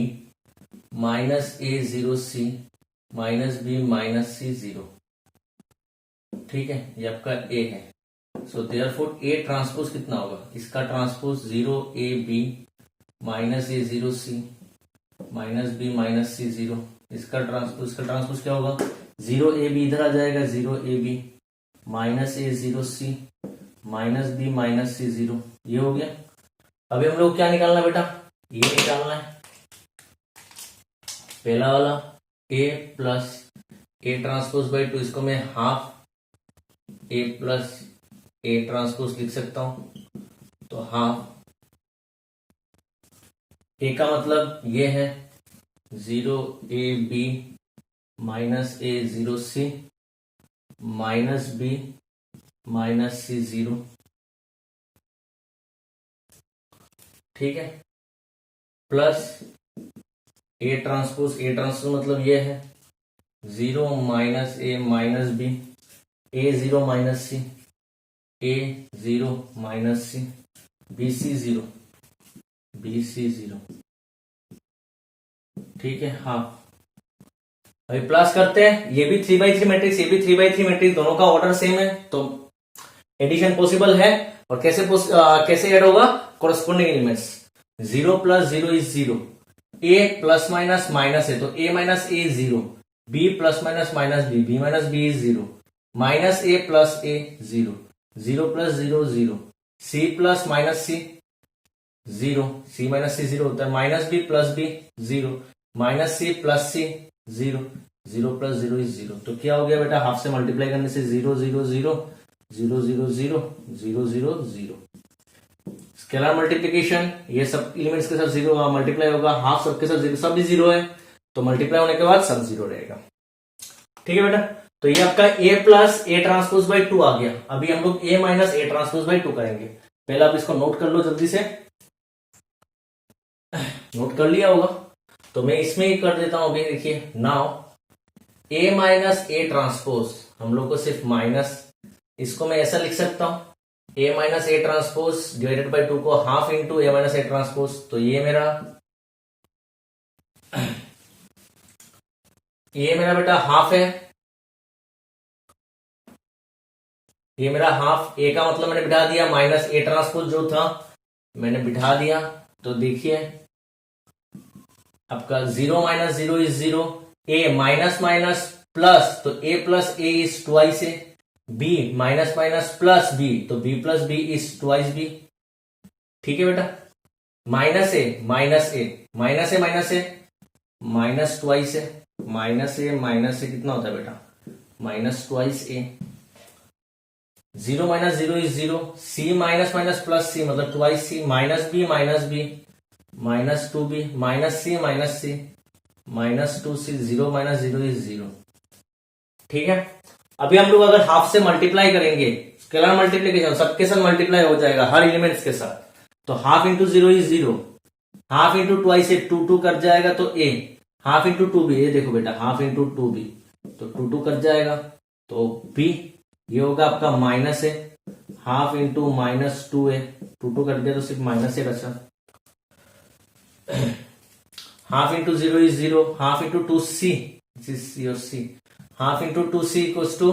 minus A 0 C minus B minus C 0। ठीक है, ये आपका ए है। सो देयरफॉर ए ट्रांसपोज कितना होगा, इसका transpose 0 A B minus A 0 C minus B minus C 0। इसका ट्रांसपोज क्या होगा, 0 ए बी इधर आ जाएगा, 0 A B minus A 0 C minus B minus C 0, ये हो गया। अभी हम लोग क्या निकालना बेटा, ये निकालना है पहला वाला ए प्लस ए ट्रांसपोज बाई 2, इसको मैं half A plus A transpose लिख सकता हूं। तो हाफ ए का मतलब ये है 0 A B minus A 0 C minus B minus C 0। ठीक है, प्लस ए ट्रांसपोज मतलब ये है 0 minus A minus B A 0 minus C A 0 minus C B C 0 B C 0। ठीक है, हाँ अभी प्लस करते हैं, ये भी 3/3 मैट्रिक्स, ये भी 3/3 मैट्रिक्स, दोनों का ऑर्डर सेम है तो एडिशन पॉसिबल है। और कैसे ऐड होगा, corresponding elements, 0 plus 0 is 0, A plus minus minus है तो A minus A 0, B plus minus minus B B minus B is 0, minus A plus A 0, 0 plus 0 0, C plus minus C 0, C minus C 0 होता है, minus B plus B 0, minus C plus C 0, 0 plus 0 is 0। तो क्या हो गया बेटा, हाफ से मल्टीप्लाई करने से 0 0 0 0 0 0 0 0 0। स्केलर मल्टीप्लीकेशन, ये सब एलिमेंट्स के साथ 0 मल्टीप्लाई होगा, हाफ सबके साथ 0, सब भी 0 है तो मल्टीप्लाई होने के बाद सब 0 रहेगा। ठीक है बेटा, तो ये आपका ए प्लस ए ट्रांसपोज बाई 2 आ गया। अभी हम लोग ए माइनस ए ट्रांसपोज बाई 2 करेंगे। पहले आप इसको नोट कर लो, जल्दी से नोट कर लिया होगा तो मैं इसमें ही कर देता हूं। अभी देखिए, now A minus A transpose, हम लोग को सिर्फ माइनस, इसको मैं ऐसा लिख सकता हूं, A minus A transpose divided by 2 को half into A minus A transpose. तो ये मेरा ये मेरा बेटा हाफ है, ये मेरा हाफ, ए का मतलब मैंने बिठा दिया, माइनस ए ट्रांसपोज जो था मैंने बिठा दिया। तो देखिए आपका 0 minus 0 is 0, A minus minus plus, तो A plus A is twice A, B minus minus plus B, तो B plus B is twice B. ठीक है बेटा, minus A minus A minus A minus A minus twice A, minus A कितना होता है बेटा, minus twice A. 0 minus 0 is 0, C minus minus plus C मतलब twice C, minus B minus 2b minus c minus 2c, 0 minus 0 is 0। ठीक है, अभी हम लोग अगर हाफ से मल्टीप्लाई करेंगे, स्केलर मल्टीप्लीकेशन सबके साथ मल्टीप्लाई हो जाएगा हर एलिमेंट्स के साथ, तो half into 0 is 0, half into twice A 2 cut जाएगा तो ए, हाफ इंटू 2b, ये देखो बेटा हाफ इंटू 2b तो 2 कट जाएगा तो b, ये होगा आपका minus A, half into minus 2a, 2 cut गया तो सिर्फ माइनस ए बचा, half into 0 is 0, half into 2c, this is your c, half into 2c equals to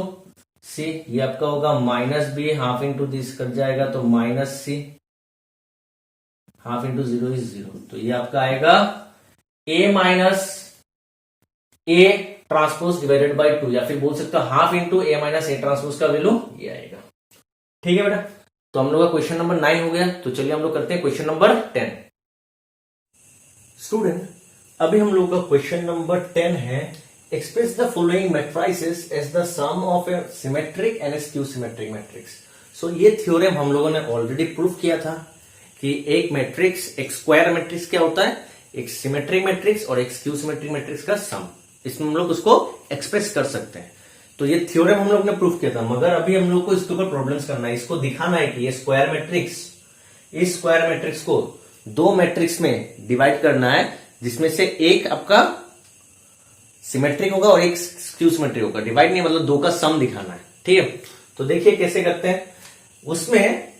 c, ये आपका होगा minus B, half into this cut जाएगा तो minus c, half into 0 is 0, तो ये आपका आएगा a minus A transpose divided by 2, या फिर बोल सकते हो half into A minus A transpose का वैल्यू ये आएगा। ठीक है बेटा, तो हम लोग का क्वेश्चन नंबर 9 हो गया, तो चलिए हम लोग करते हैं क्वेश्चन नंबर 10। स्टूडेंट, अभी हम लोग का क्वेश्चन नंबर 10 है, express the following matrices as the sum of a symmetric and skew symmetric matrix. So ये थ्योरम हम लोगों ने ऑलरेडी प्रूव किया था कि एक मैट्रिक्स, एक स्क्वायर मैट्रिक्स क्या होता है, एक सिमेट्रिक मैट्रिक्स और एक स्क्यू सिमेट्रिक मैट्रिक्स का सम, इसमें हम लोग उसको एक्सप्रेस कर सकते हैं। तो ये थ्योरम हम लोग ने प्रूफ किया था, मगर अभी हम लोग को इसके ऊपर प्रॉब्लम्स करना है, इसको दिखाना है कि ये स्क्वायर मैट्रिक्स, इस स्क्वायर मैट्रिक्स को दो मैट्रिक्स में डिवाइड करना है, जिसमें से एक आपका सिमेट्रिक होगा और एक स्क्यू सिमेट्रिक होगा। डिवाइड नहीं मतलब दो का सम दिखाना है। ठीक है, तो देखिए कैसे करते हैं। उसमें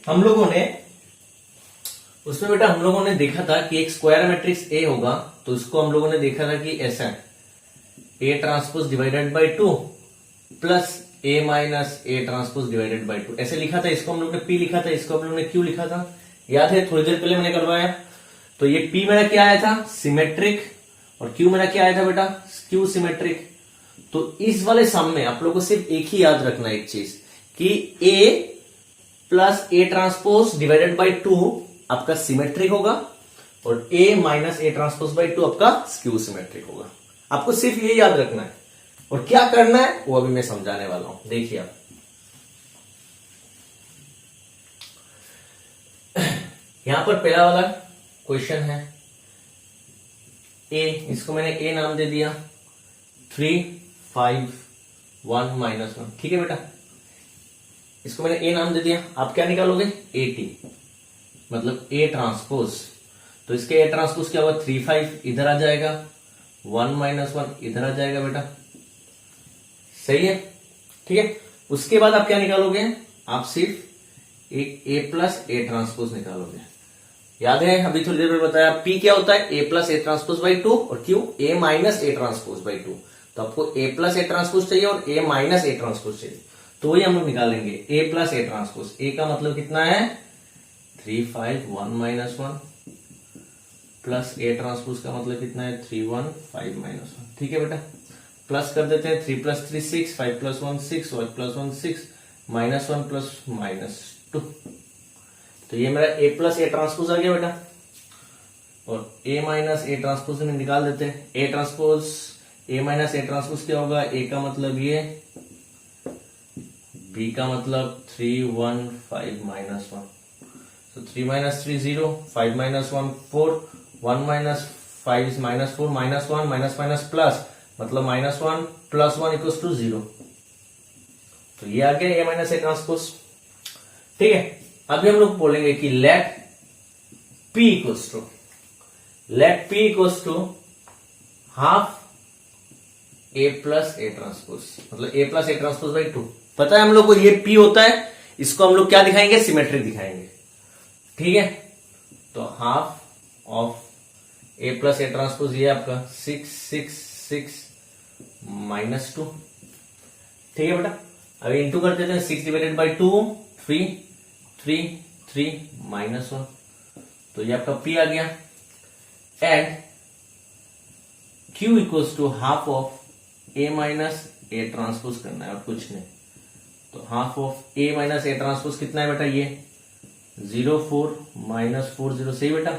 बेटा हम लोगों ने देखा था कि एक स्क्वायर मैट्रिक्स ए होगा, तो इसको हम लोगों ने देखा था कि ऐसा ए transpose divided by 2 plus A minus A transpose divided by 2 ऐसे लिखा था। इसको हम लोग ने पी लिखा था, इसको हम लोग ने क्यू लिखा था, याद है थोड़ी देर पहले मैंने करवाया। तो ये पी मेरा क्या आया था, सिमेट्रिक, और क्यू मेरा क्या आया था बेटा, स्क्यू सिमेट्रिक। तो इस वाले सम में आप लोग को सिर्फ एक ही याद रखना है, एक चीज कि A plus A transpose divided by 2 आपका सिमेट्रिक होगा और A minus A transpose by 2 आपका स्क्यू सिमेट्रिक होगा। आपको सिर्फ ये याद रखना है, और क्या करना है वो अभी मैं समझाने वाला हूं। देखिए आप यहां पर पहला वाला क्वेश्चन है ए, इसको मैंने ए नाम दे दिया, 3 5 1 -1। ठीक है बेटा, इसको मैंने ए नाम दे दिया। आप क्या निकालोगे, ए टी मतलब ए ट्रांसपोज। तो इसके ए ट्रांसपोज क्या होगा, 3 5 इधर आ जाएगा, 1 -1 इधर आ जाएगा बेटा, सही है। ठीक है, उसके बाद आप क्या निकालोगे, आप सिर्फ एक ए प्लस ए ट्रांसपोज निकालोगे। याद है अभी थोड़ी देर में बताया, पी क्या होता है, ए प्लस ए ट्रांसपोज बाई 2, और Q A minus A transpose by 2। तो आपको ए प्लस ए ट्रांसपोज चाहिए और ए माइनस ए ट्रांसपोज चाहिए, तो वही हम लोग निकालेंगे, ए प्लस ए ट्रांसपोज। ए का मतलब कितना है, 3 5 1 -1 प्लस ए ट्रांसपोज का मतलब कितना है, 3 1 5 -1। ठीक है बेटा, प्लस कर देते हैं, 3 + 3 6, 5 + 1 6, 1 + 1 6, -1 प्लस -2। तो ये मेरा ए प्लस ए ट्रांसपोज आ गया बेटा, और ए माइनस ए ट्रांसपोज में निकाल देते हैं। A transpose, A minus A transpose क्या होगा, ए का मतलब ये, बी का मतलब 3 1 5 -1। तो 3 - 3 0, 5 - 1 4, 1 - 5 is -4, -1 माइनस प्लस मतलब -1 + 1 = 0। तो ये आ गया ए माइनस ए ट्रांसपोज। ठीक है, अभी हम लोग बोलेंगे कि let P = half A plus A transpose, मतलब A plus A transpose by 2। पता है हम लोग को ये P होता है, इसको हम लोग क्या दिखाएंगे, सिमेट्रिक दिखाएंगे। ठीक है, तो half of A plus A transpose ये आपका 6 6 6 -2। ठीक है बेटा, अभी इंटू कर देते हैं, 6 डिवाइडेड बाई 2 3 3 3 -1, तो ये आपका P आ गया। And Q equals to half of A minus A transpose करना है और कुछ नहीं, तो half of A minus A transpose कितना है बेटा, ये 0 4 -4 0, सही बेटा।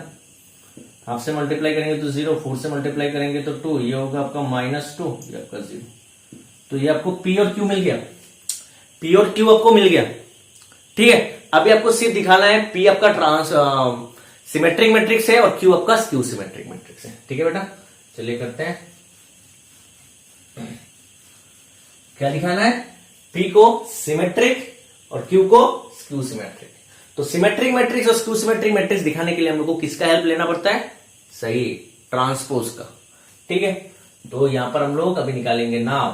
हाफ से मल्टीप्लाई करेंगे तो 0, 4 से मल्टीप्लाई करेंगे तो 2, ये होगा आपका -2, ये आपका 0। तो ये आपको P और Q मिल गया, P और Q आपको मिल गया। ठीक है, अभी आपको सिर्फ दिखाना है P आपका सिमेट्रिक मैट्रिक्स है और Q आपका स्क्यू सिमेट्रिक मैट्रिक्स है। ठीक है बेटा, चलिए करते हैं। क्या दिखाना है, P को सिमेट्रिक और Q को स्क्यू सिमेट्रिक। तो सिमेट्रिक मैट्रिक्स और स्क्यू सिमेट्रिक मैट्रिक्स दिखाने के लिए हम लोग को किसका हेल्प लेना पड़ता है, सही, ट्रांसपोज का। ठीक है, तो यहां पर हम लोग अभी निकालेंगे नाउ।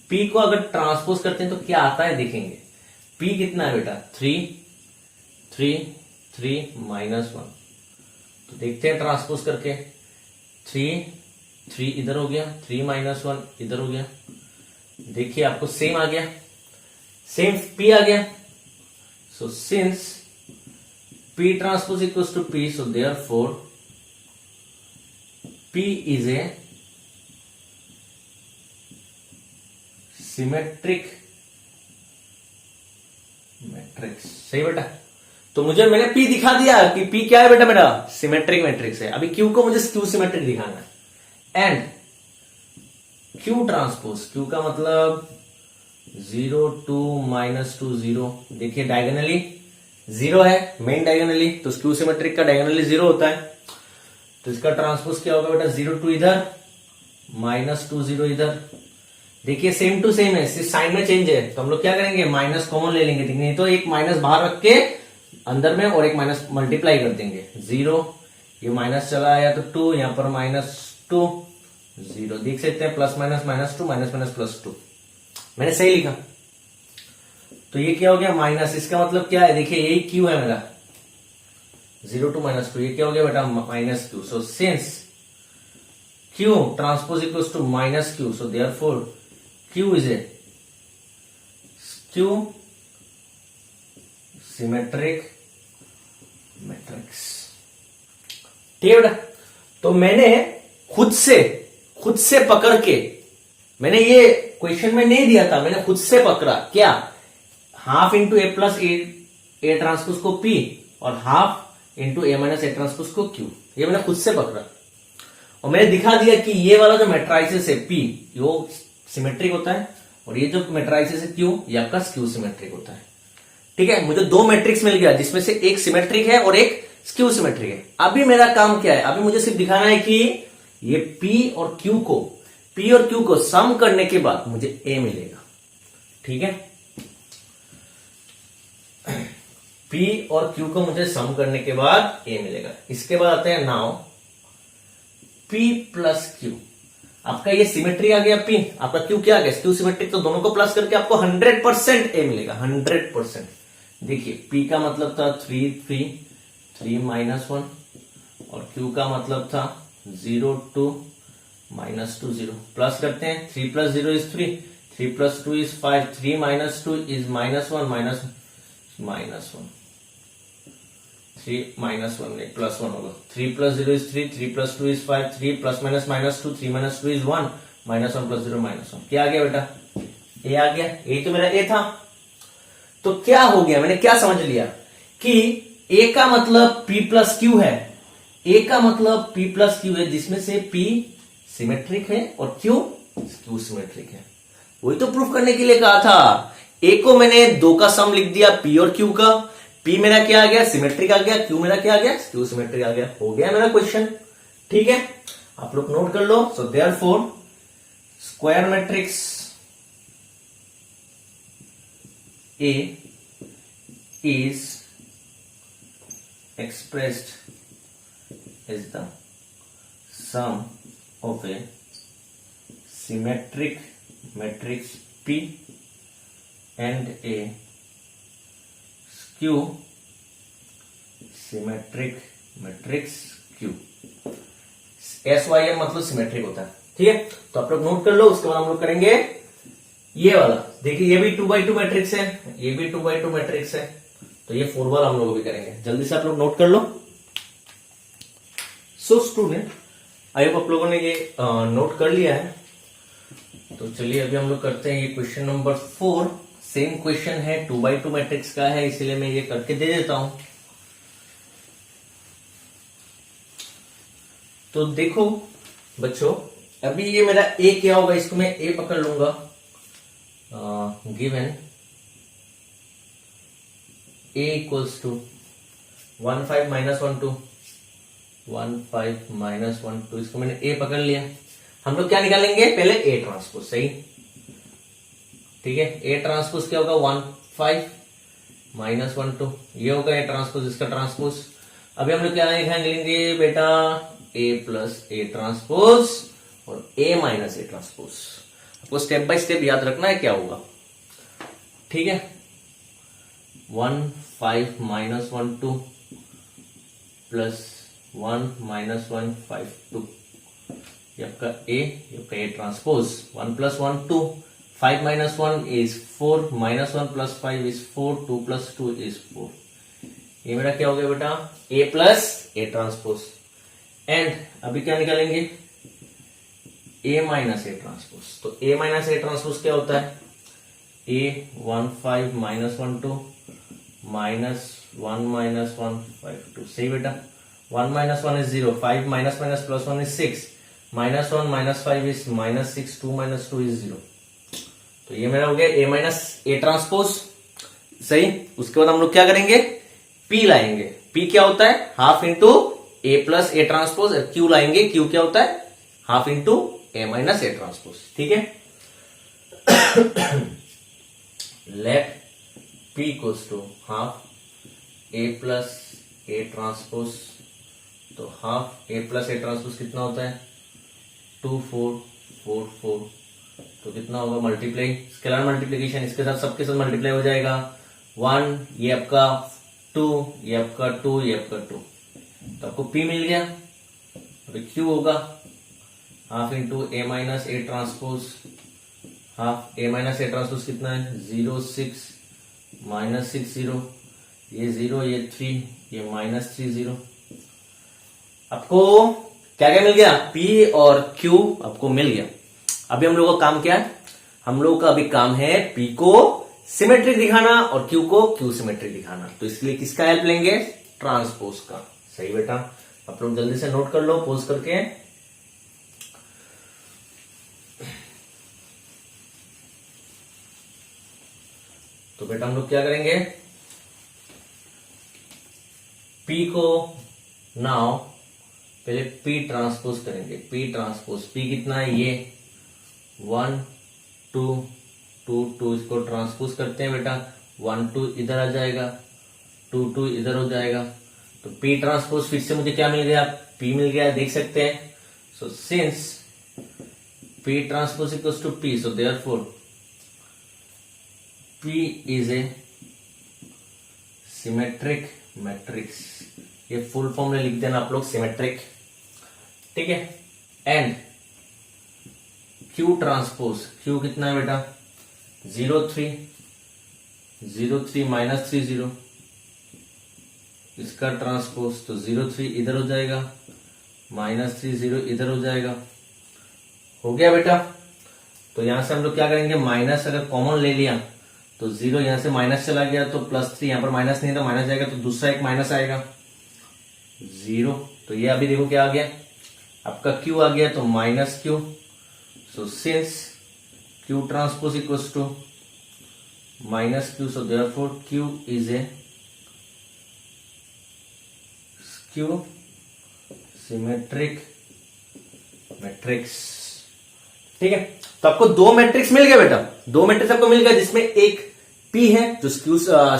P को अगर ट्रांसपोज करते हैं तो क्या आता है देखेंगे। P कितना है बेटा, 3 3 3 -1, तो देखते हैं ट्रांसपोज करके। 3 3 इधर हो गया, 3 -1 इधर हो गया, देखिए आपको सेम आ गया, सेम P आ गया। So since P transpose equals to P, so therefore P is a symmetric matrix, सही बेटा। तो मैंने P दिखा दिया कि P क्या है बेटा, मेरा सिमेट्रिक मैट्रिक्स है। अभी Q को मुझे स्क्यू सिमेट्रिक दिखाना है। एंड Q ट्रांसपोज, Q का मतलब 0 2 -2 0, देखिए डायगोनली 0 है, मेन डायगोनली, तो स्क्यू सिमेट्रिक का डायगोनली 0 होता है। तो इसका ट्रांसपोज क्या होगा बेटा, 0 2 इधर, -2 0 इधर, देखिए सेम टू सेम है, सिर्फ साइन में चेंज है। तो हम लोग क्या करेंगे, माइनस कॉमन ले लेंगे, नहीं तो एक माइनस बाहर रख के अंदर में और एक माइनस मल्टीप्लाई कर देंगे। 0, ये माइनस चला आया तो 2, यहां पर -2 0, देख सकते हैं प्लस माइनस -2 माइनस माइनस +2, मैंने सही लिखा। तो ये क्या हो गया, माइनस, इसका मतलब क्या है, देखिए यही Q है मेरा, 0 2 -2, ये क्या हो गया बेटा, -Q। So since Q transpose equals to -Q, so therefore Q is a skew symmetric matrix. ठीक है बेटा, तो मैंने खुद से पकड़ के, मैंने ये क्वेश्चन में नहीं दिया था, मैंने खुद से पकड़ा, क्या, half into A plus A transpose को P और half into A minus A transpose को Q, ये मैंने खुद से पकड़ा और मैंने दिखा दिया कि ये वाला जो मैट्राइसिस है P, वो सिमेट्रिक होता है और ये जो मैट्राइसिस है Q, ये आपका स्क्यू सिमेट्रिक होता है। ठीक है, मुझे 2 मैट्रिक्स मिल गया जिसमें से एक सिमेट्रिक है और एक स्क्यू सिमेट्रिक है। अभी मेरा काम क्या है, अभी मुझे सिर्फ दिखाना है कि ये P और Q को सम करने के बाद मुझे A मिलेगा। ठीक है, P और Q को मुझे सम करने के बाद A मिलेगा। इसके बाद आते हैं नाउ P प्लस Q, आपका ये सिमेट्री आ गया P, आपका Q क्या आ गया, स्क्यू सिमेट्रिक, तो दोनों को प्लस करके आपको 100% A मिलेगा, 100%। देखिए P का मतलब था 3 3 3 -1 और Q का मतलब था 0 2 -2 0, प्लस करते हैं, 3 + 0 इज 3, 3 + 2 इज 5, 3 - 2 इज -1 -1, 3 -1 नहीं +1 होगा, 3 + 0 इज 3, 3 + 2 इज 5, 3 ± -2, 3 - 2 इज 1, -1 + 0 -1, क्या आ गया बेटा, A आ गया। A तो मेरा A था, तो क्या हो गया, मैंने क्या समझ लिया कि A का मतलब P प्लस Q है, A का मतलब P प्लस Q है, जिसमें से P सिमेट्रिक है और Q स्क्यू सिमेट्रिक है। वही तो प्रूफ करने के लिए कहा था। A को मैंने 2 का सम लिख दिया P और Q का, P मेरा क्या आ गया, सिमेट्रिक आ गया, Q मेरा क्या आ गया, स्क्यू सिमेट्रिक आ गया, हो गया मेरा क्वेश्चन। ठीक है, आप लोग नोट कर लो। So therefore square matrix A is expressed as the sum of a symmetric matrix P and a skew symmetric matrix Q। SYM मतलब सिमेट्रिक होता है। ठीक है, तो आप लोग नोट कर लो। उसके बाद हम लोग करेंगे ये वाला। देखिए ये भी 2x2 मैट्रिक्स है, ये भी 2x2 मैट्रिक्स है, तो ये 4 बार हम लोग भी करेंगे। जल्दी से आप लोग नोट कर लो। सो स्टूडेंट, आई होप आप लोगों ने ये नोट कर लिया है। तो चलिए अभी हम लोग करते हैं ये क्वेश्चन नंबर 4। सेम क्वेश्चन है, 2x2 मैट्रिक्स का है, इसीलिए मैं ये करके दे देता हूं। तो देखो बच्चों, अभी ये मेरा ए क्या होगा, इसको मैं ए पकड़ लूंगा। Given A equals to 1 5 minus 1 2, 1 5 minus 1 2, इसको मैंने ए पकड़ लिया। हम लोग क्या निकालेंगे, पहले ए ट्रांसपोज। सही, ठीक है। ए ट्रांसपोज क्या होगा, 1 5 माइनस 1 2, ये होगा ए ट्रांसपोज, इसका ट्रांसपोज। अभी हम लोग क्या निकालेंगे बेटा, ए प्लस ए ट्रांसपोज और ए माइनस ए ट्रांसपोज। आपको स्टेप बाय स्टेप याद रखना है क्या होगा, ठीक है। 1 5 माइनस 1 2 प्लस 1 माइनस 1 5 2, ये आपका A transpose. 1 plus 1 2, 5 minus 1 is 4, minus 1 plus 5 is 4, 2 plus 2 is 4। ये मेरा क्या हो गया बेटा, ए प्लस ए ट्रांसपोज। एंड अभी क्या निकालेंगे, ए माइनस ए ट्रांसपोज। तो ए माइनस ए ट्रांसपोज क्या होता है, ए 1 5 माइनस 1 2 माइनस 1 माइनस 1 5 2। सही बेटा, 1 minus 1 is 0, 5 minus minus plus 1 is 6, minus 1 minus 5 is minus 6, 2 minus 2 is 0। तो ये मेरा हो गया ए माइनस ए ट्रांसपोज। सही, उसके बाद हम लोग क्या करेंगे, पी लाएंगे। पी क्या होता है, half into A plus A transpose. Q लाएंगे, क्यू क्या होता है, half into A minus A transpose. ठीक है, let P equals to half A plus A transpose. तो half A plus A transpose कितना होता है, 2 4 4 4। तो कितना होगा, मल्टीप्लाई, स्केलर मल्टीप्लीकेशन, इसके साथ सबके साथ मल्टीप्लाई हो जाएगा। 1, ये आपका 2, ये आपका 2, ये आपका 2। तो आपको P मिल गया। अभी Q होगा half into A minus A transpose. Half A minus A transpose कितना है, 0 6 माइनस 6 0, ये 0 ये 3, ये माइनस 3 0। आपको क्या क्या मिल गया, P और Q आपको मिल गया। अभी हम लोगों का काम क्या है, हम लोगों का अभी काम है P को सिमेट्रिक दिखाना और Q को Q सिमेट्रिक दिखाना। तो इसलिए किसका हेल्प लेंगे, ट्रांसपोज का। सही बेटा, आप लोग जल्दी से नोट कर लो पोज करके। तो बेटा हम लोग क्या करेंगे, P को नाउ पहले P ट्रांसपोज करेंगे। P ट्रांसपोज, P कितना है, ये 1 2 2 2, इसको ट्रांसपोज करते हैं बेटा। 1 2 इधर आ जाएगा, 2 2 इधर हो जाएगा। तो P ट्रांसपोज फिर से मुझे क्या मिल गया, P मिल गया, देख सकते हैं। So since P transpose equals to P, so therefore P is a symmetric matrix. ये फुल फॉर्म में लिख देना आप लोग, सिमेट्रिक। ठीक है, एंड Q ट्रांसपोज, Q कितना है बेटा, 0 3 0 3 माइनस 3 0, इसका ट्रांसपोज। तो 0 3 इधर हो जाएगा, माइनस 3 0 इधर हो जाएगा। हो गया बेटा। तो यहां से हम लोग क्या करेंगे, माइनस अगर कॉमन ले लिया तो 0 यहां से माइनस चला गया तो +3, यहां पर माइनस नहीं था, माइनस जाएगा तो दूसरा एक माइनस आएगा 0। तो ये अभी देखो क्या आ गया, आपका Q आ गया, तो minus Q। So since Q transpose equals to minus Q, so therefore Q is a Q symmetric matrix. ठीक है, तो आपको दो मैट्रिक्स मिल गया बेटा, दो मैट्रिक्स आपको मिल गया, जिसमें एक P है जो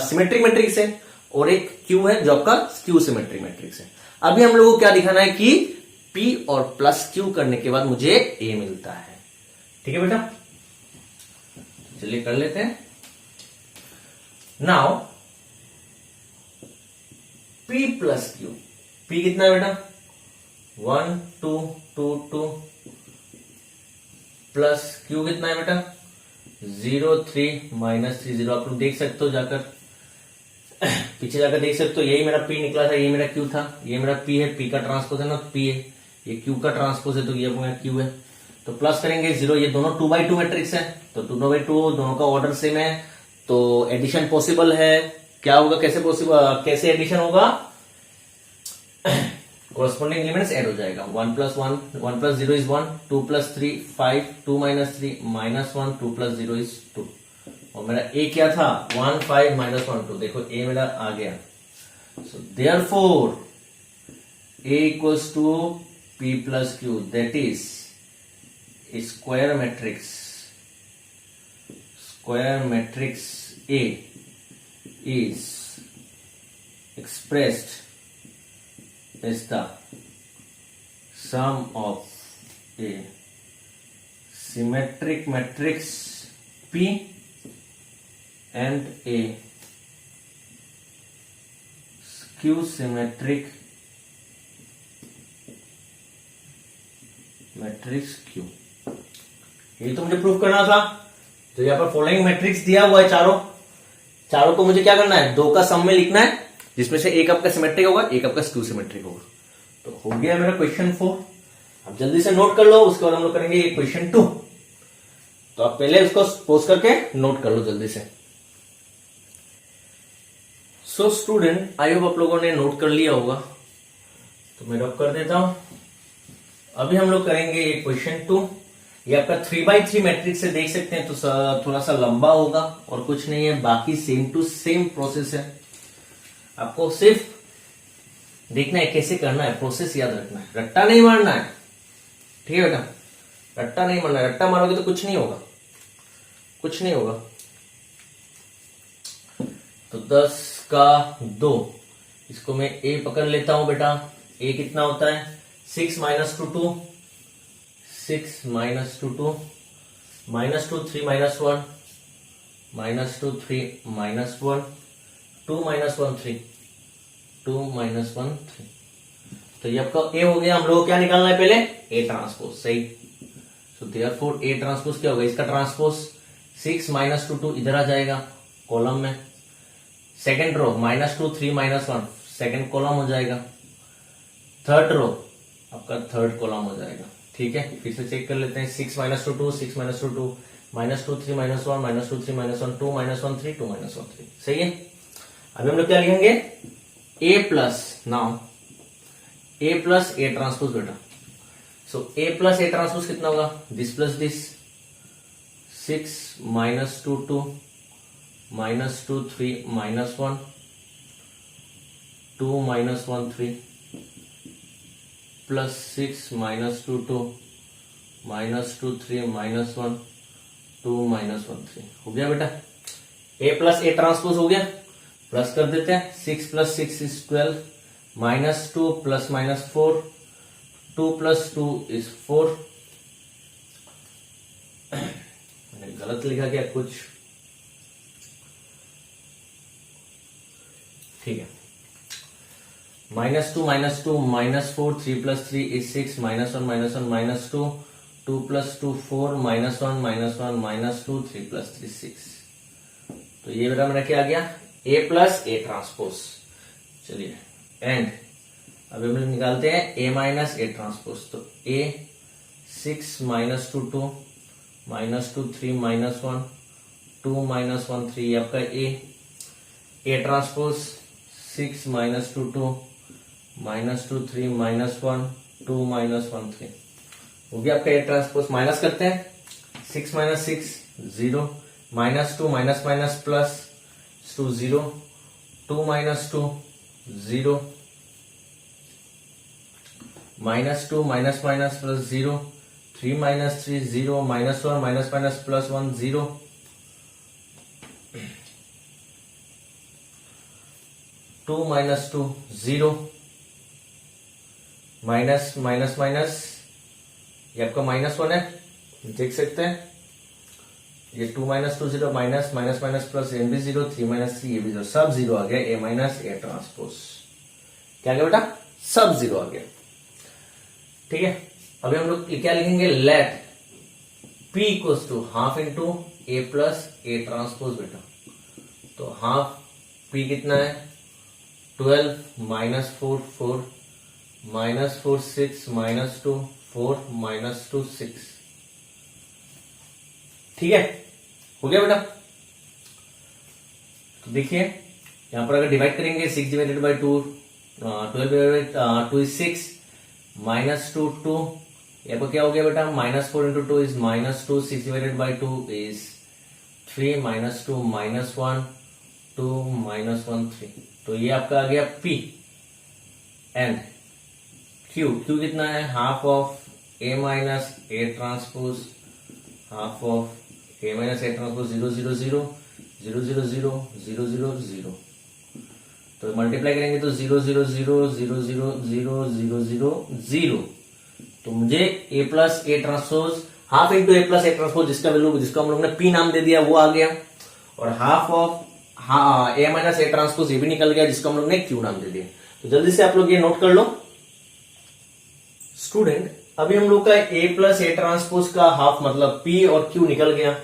सिमेट्रिक मैट्रिक्स है और एक Q है जो आपका स्क्यू सिमेट्रिक मैट्रिक्स है। अभी हम लोगों को क्या दिखाना है कि P और प्लस Q करने के बाद मुझे A मिलता है। ठीक है बेटा, चलिए कर लेते हैं। Now P plus Q, P कितना है बेटा, 1 2 2 2, प्लस क्यू कितना है बेटा 0 3 माइनस 3 0। आप लोग देख सकते हो जाकर पीछे जाकर देख सकते हो, यही मेरा पी निकला था, ये मेरा क्यू था, ये मेरा पी है, पी का ट्रांसपोज है ना पी है, ये क्यू का ट्रांसपोज है तो ये अपना क्यू है। तो प्लस करेंगे 0, ये दोनों 2x2 मैट्रिक्स है तो 2x2 दोनों का ऑर्डर सेम है तो एडिशन पॉसिबल है। क्या होगा, कैसे पॉसिबल, कैसे एडिशन होगा, corresponding एलिमेंट्स ऐड हो जाएगा। 1 plus 1 1 plus 0 is 1, 2 plus 3 5, 2 minus 3 minus 1, 2 plus 0 is 2। और मेरा a क्या था 1 5 minus 1 2, देखो a मेरा आ गया। so therefore a equals to p plus q, that is square matrix A is expressed as the sum of a symmetric matrix P and a skew symmetric matrix Q। ये तो मुझे प्रूव करना था। तो यहाँ पर फॉलोइंग मैट्रिक्स दिया हुआ है, चारों को मुझे क्या करना है, दो का सम में लिखना है जिसमें से एक आपका सिमेट्रिक होगा, एक आपका स्क्यू सिमेट्रिक होगा। तो हो गया मेरा क्वेश्चन 4। अब जल्दी से नोट कर लो, उसके बाद हम लोग करेंगे ये क्वेश्चन 2। तो आप पहले उसको पोज करके नोट कर लो जल्दी से। सो स्टूडेंट, आई होप आप लोगों ने नोट कर लिया होगा, तो मैं ड्रॉप कर देता हूं। अभी हम लोग करेंगे ये क्वेश्चन 2। ये आपका 3x3 मैट्रिक्स से देख सकते हैं तो थोड़ा सा लंबा होगा और कुछ नहीं है, बाकी सेम टू सेम प्रोसेस है। आपको सिर्फ देखना है कैसे करना है, प्रोसेस याद रखना है, रट्टा नहीं मारना है। ठीक है बेटा, रट्टा नहीं मारना है, रट्टा मारोगे तो कुछ नहीं होगा, कुछ नहीं होगा। तो 10 का 2, इसको मैं a पकड़ लेता हूं बेटा। a कितना होता है 6 minus 2 2, 6 minus 2 2, minus 2 3 minus 1, minus 2 3 minus 1, 2 minus 1 3, 2 minus 1 3। तो ये आपका a हो गया। हम लोग क्या निकालना है पहले, a ट्रांसपोज, सही। सो देयरफॉर a ट्रांसपोज क्या होगा, इसका ट्रांसपोज 6 minus 2 2 इधर आ जाएगा कॉलम में, सेकेंड रो -2 3 -1 सेकेंड कॉलम हो जाएगा, थर्ड रो आपका थर्ड कॉलम हो जाएगा। ठीक है, फिर से चेक कर लेते हैं। 6 minus 2 2, 6 minus 2 2, -2 3 -1, -2 3 -1, 2 -1 3, 2 -1 3। सही है। अभी हम लोग क्या लिखेंगे, a plus, now a plus a transpose बेटा। सो a प्लस a ट्रांसपोज कितना होगा, दिस प्लस दिस, 6 -2 2, -2 3 -1, 2 -1 3, प्लस 6 -2 2, -2 3 -1, 2 -1 3। हो गया बेटा, a प्लस a ट्रांसपोज हो गया। प्लस कर देते हैं, 6 + 6 is 12, -2 + -4, 2 + 2 is 4। मैंने गलत लिखा क्या कुछ, ठीक है। -2 -2 -4, 3 + 3 is 6, -1 -1 -2, 2 + 2 4, -1 -1 -2, 3 + 3 6। तो ये मेरा क्या आ गया, a प्लस a ट्रांसपोज। चलिए, एंड अभी हम लोग निकालते हैं a माइनस a ट्रांसपोज। तो a 6 -2 2, -2 3 -1, 2 -1 3 आपका a ट्रांसपोज 6 -2 2, -2 3 -1, 2 -1 3। वो भी आपका a ट्रांसपोज। माइनस करते हैं, 6 - 6 0, -2 - प्लस 2 0, 2 - 2 0, -2 प्लस 0, 3 - 3 0, -1 प्लस 1 0, 2 - 2 0, माइनस ये आपका -1 है, देख सकते हैं। ये 2 - 2 0, माइनस प्लस n भी 0, 3 - 3 ये भी 0, सब 0 आ गया। a माइनस a ट्रांसपोज क्या गया बेटा, सब 0 आ गया। ठीक है, अभी हम लोग क्या लिखेंगे, let P equals to half into A plus A transpose बेटा। तो हाफ P कितना है 12 माइनस 4 4 माइनस 4 6 माइनस 2 4 माइनस 2 6। ठीक है, हो गया बेटा। तो देखिए यहां पर अगर डिवाइड करेंगे 6 divided by 2 12 divided by 2 is 6 minus 2 2। यहाँ पर क्या हो गया बेटा minus 4 into 2 is minus 2 6 divided by 2 is 3 minus 2 minus 1 2 minus 1 3। तो ये आपका आ गया P एंड Q कितना है half of A minus A transpose half of A minus A transpose 0 0 0 0 0 0 0 0 0। तो मल्टीप्लाई करेंगे तो 0 0 0 0 0 0 0 0 0। तो मुझे A plus A transpose half into A plus A transpose जिसका वैल्यू जिसको हम लोग ने P नाम दे दिया वो आ गया, और half of A minus A transpose ये भी निकल गया जिसको हम लोग ने Q नाम दे दिया। तो जल्दी से आप लोग ये नोट कर लो स्टूडेंट। अभी हम लोग का A प्लस ए ट्रांसपोज का हाफ मतलब P और Q निकल गया।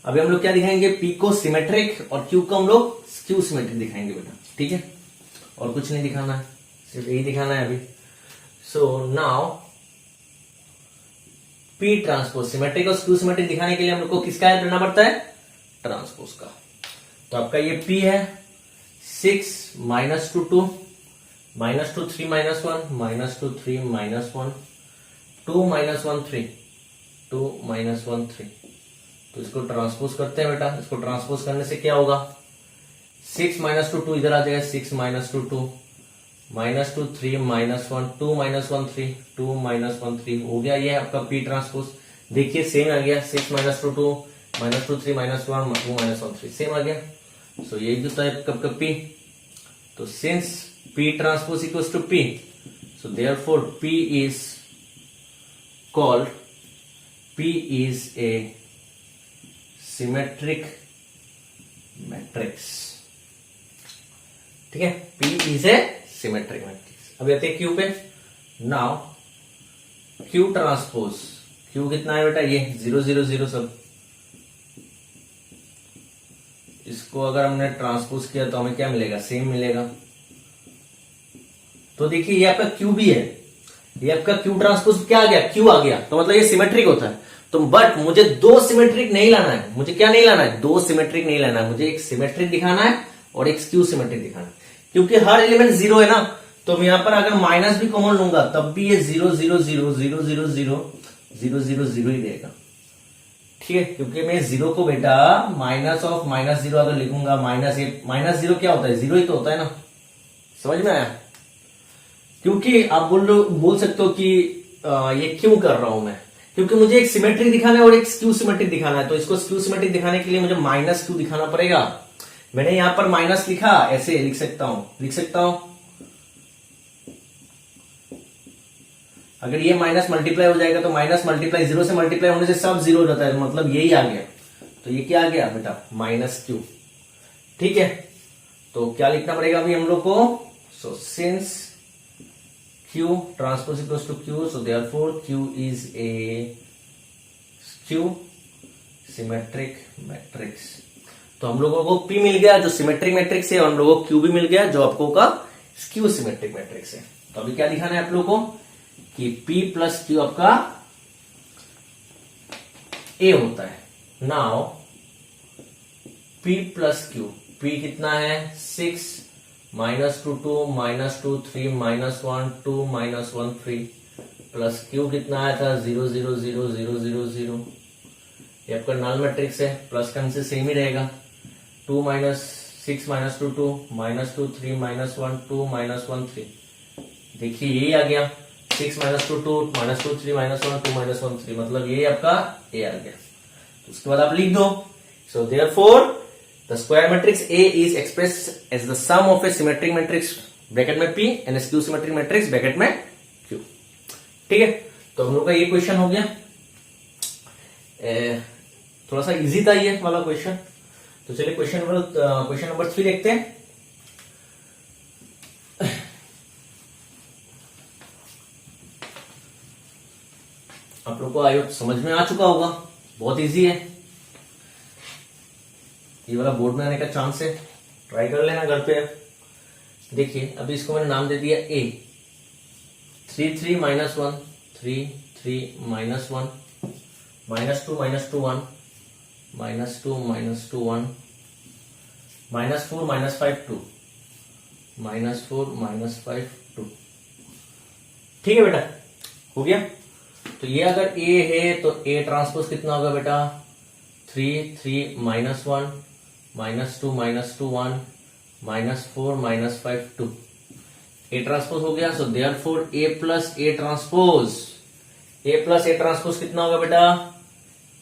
अभी हम लोग क्या दिखाएंगे P को सिमेट्रिक और Q को हम लोग स्क्यू सिमेट्रिक दिखाएंगे बेटा। ठीक है, और कुछ नहीं दिखाना है, सिर्फ यही दिखाना है अभी। So now P transpose symmetric और स्क्यू सिमेट्रिक दिखाने के लिए हम लोग को किसका हेल्प लेना पड़ता है ट्रांसपोज का। तो आपका ये P है 6 minus 2 2 minus 2 3 minus 1 minus 2 3 minus 1 2 minus 1 3 2 minus 1 3। तो इसको ट्रांसपोज करते हैं बेटा। इसको ट्रांसपोज करने से क्या होगा 6 माइनस 2 2 इधर आ जाएगा 6 minus 2 2 minus 2 3 minus 1 2 minus 1 3 2 minus 1 3 हो गया। ये आपका P ट्रांसपोज देखिए सेम आ गया 6 minus 2 2 minus 2 3 minus 1 2 minus 1 3 same आ गया। सो यही जो है आपका P। तो since P transpose equals to P, so therefore P is called P is a symmetric matrix। ठीक है, P is a symmetric matrix। अब आते हैं Q पे। नाउ Q ट्रांसपोज Q कितना है बेटा ये 0 0 0 सब। इसको अगर हमने ट्रांसपोज किया तो हमें क्या मिलेगा सेम मिलेगा। तो देखिए ये आपका Q भी है, ये आपका Q ट्रांसपोज क्या आ गया Q आ गया, तो मतलब ये सिमेट्रिक होता है। तो बट मुझे दो सिमेट्रिक नहीं लाना है, मुझे क्या नहीं लाना है दो सिमेट्रिक नहीं लाना है, मुझे एक सिमेट्रिक दिखाना है और एक स्क्यू सिमेट्रिक दिखाना है। क्योंकि हर एलिमेंट जीरो है ना, तो यहां पर अगर माइनस भी कॉमन लूंगा तब भी ये 0 0 0 0 0 0 0 0 0 ही देगा। ठीक है, क्योंकि मैं जीरो को बेटा माइनस ऑफ माइनस 0 अगर लिखूंगा माइनस 0 क्या होता है 0 ही तो होता है ना। समझ में आया? क्योंकि आप बोल सकते हो कि ये क्यों कर रहा हूं मैं, क्योंकि मुझे एक सिमेट्रिक दिखाना है और एक स्क्यू सिमेट्रिक दिखाना है। तो इसको स्क्यू सिमेट्रिक दिखाने के लिए मुझे माइनस क्यू दिखाना पड़ेगा। मैंने यहां पर माइनस लिखा, ऐसे लिख सकता हूं अगर ये माइनस मल्टीप्लाई हो जाएगा तो माइनस मल्टीप्लाई 0 से मल्टीप्लाई होने से सब 0 हो जाता है, मतलब यही आ गया। तो ये क्या आ गया बेटा माइनस क्यू। ठीक है, तो क्या लिखना पड़ेगा अभी हम लोग को। सो since Q transpose equals to Q, so therefore Q is a skew symmetric matrix। तो हम लोगों को P मिल गया जो सिमेट्रिक मैट्रिक्स है, और हम लोगों को Q भी मिल गया जो आपको का स्क्यू सिमेट्रिक मैट्रिक्स है। तो अभी क्या दिखाना है आप लोगों को कि P प्लस Q आपका A होता है। Now P plus Q, P कितना है 6 minus 2 2 minus 2 3 minus 1 2 minus 1 3 plus Q कितना आया था 0 0 0 0 0 0। ये आपका नल मैट्रिक्स है, प्लस का से सेम ही रहेगा। 2 minus 6 minus 2 2 minus 2 3 minus 1 2 minus 1 3। देखिए यही आ गया 6 माइनस 2 2 माइनस 2 3 माइनस 1 2 माइनस 1 3, मतलब यही आपका A आ गया। उसके बाद आप लिख दो। So therefore the square matrix A is expressed as the sum of a symmetric matrix bracket में P and a skew symmetric matrix bracket में Q। ठीक है, तो हम लोग का ये क्वेश्चन हो गया। थोड़ा सा इजी था ये वाला क्वेश्चन। तो चलिए क्वेश्चन नंबर 3 देखते हैं। आप लोग को आयोग समझ में आ चुका होगा बहुत इजी है, ये वाला बोर्ड में आने का चांस है, ट्राई कर लेना घर पे। देखिए अभी इसको मैंने नाम दे दिया ए, 3 3 -1 3 3 -1 -2 -2 1 -2 -2 1 -4 -5 2 -4 -5 2। ठीक है बेटा, हो गया। तो ये अगर ए है तो ए ट्रांसपोज कितना होगा बेटा, 3 3 -1 -2 -2 1 -4 -5 2। ए ट्रांसपोज हो गया। सो therefore A plus A transpose कितना होगा बेटा,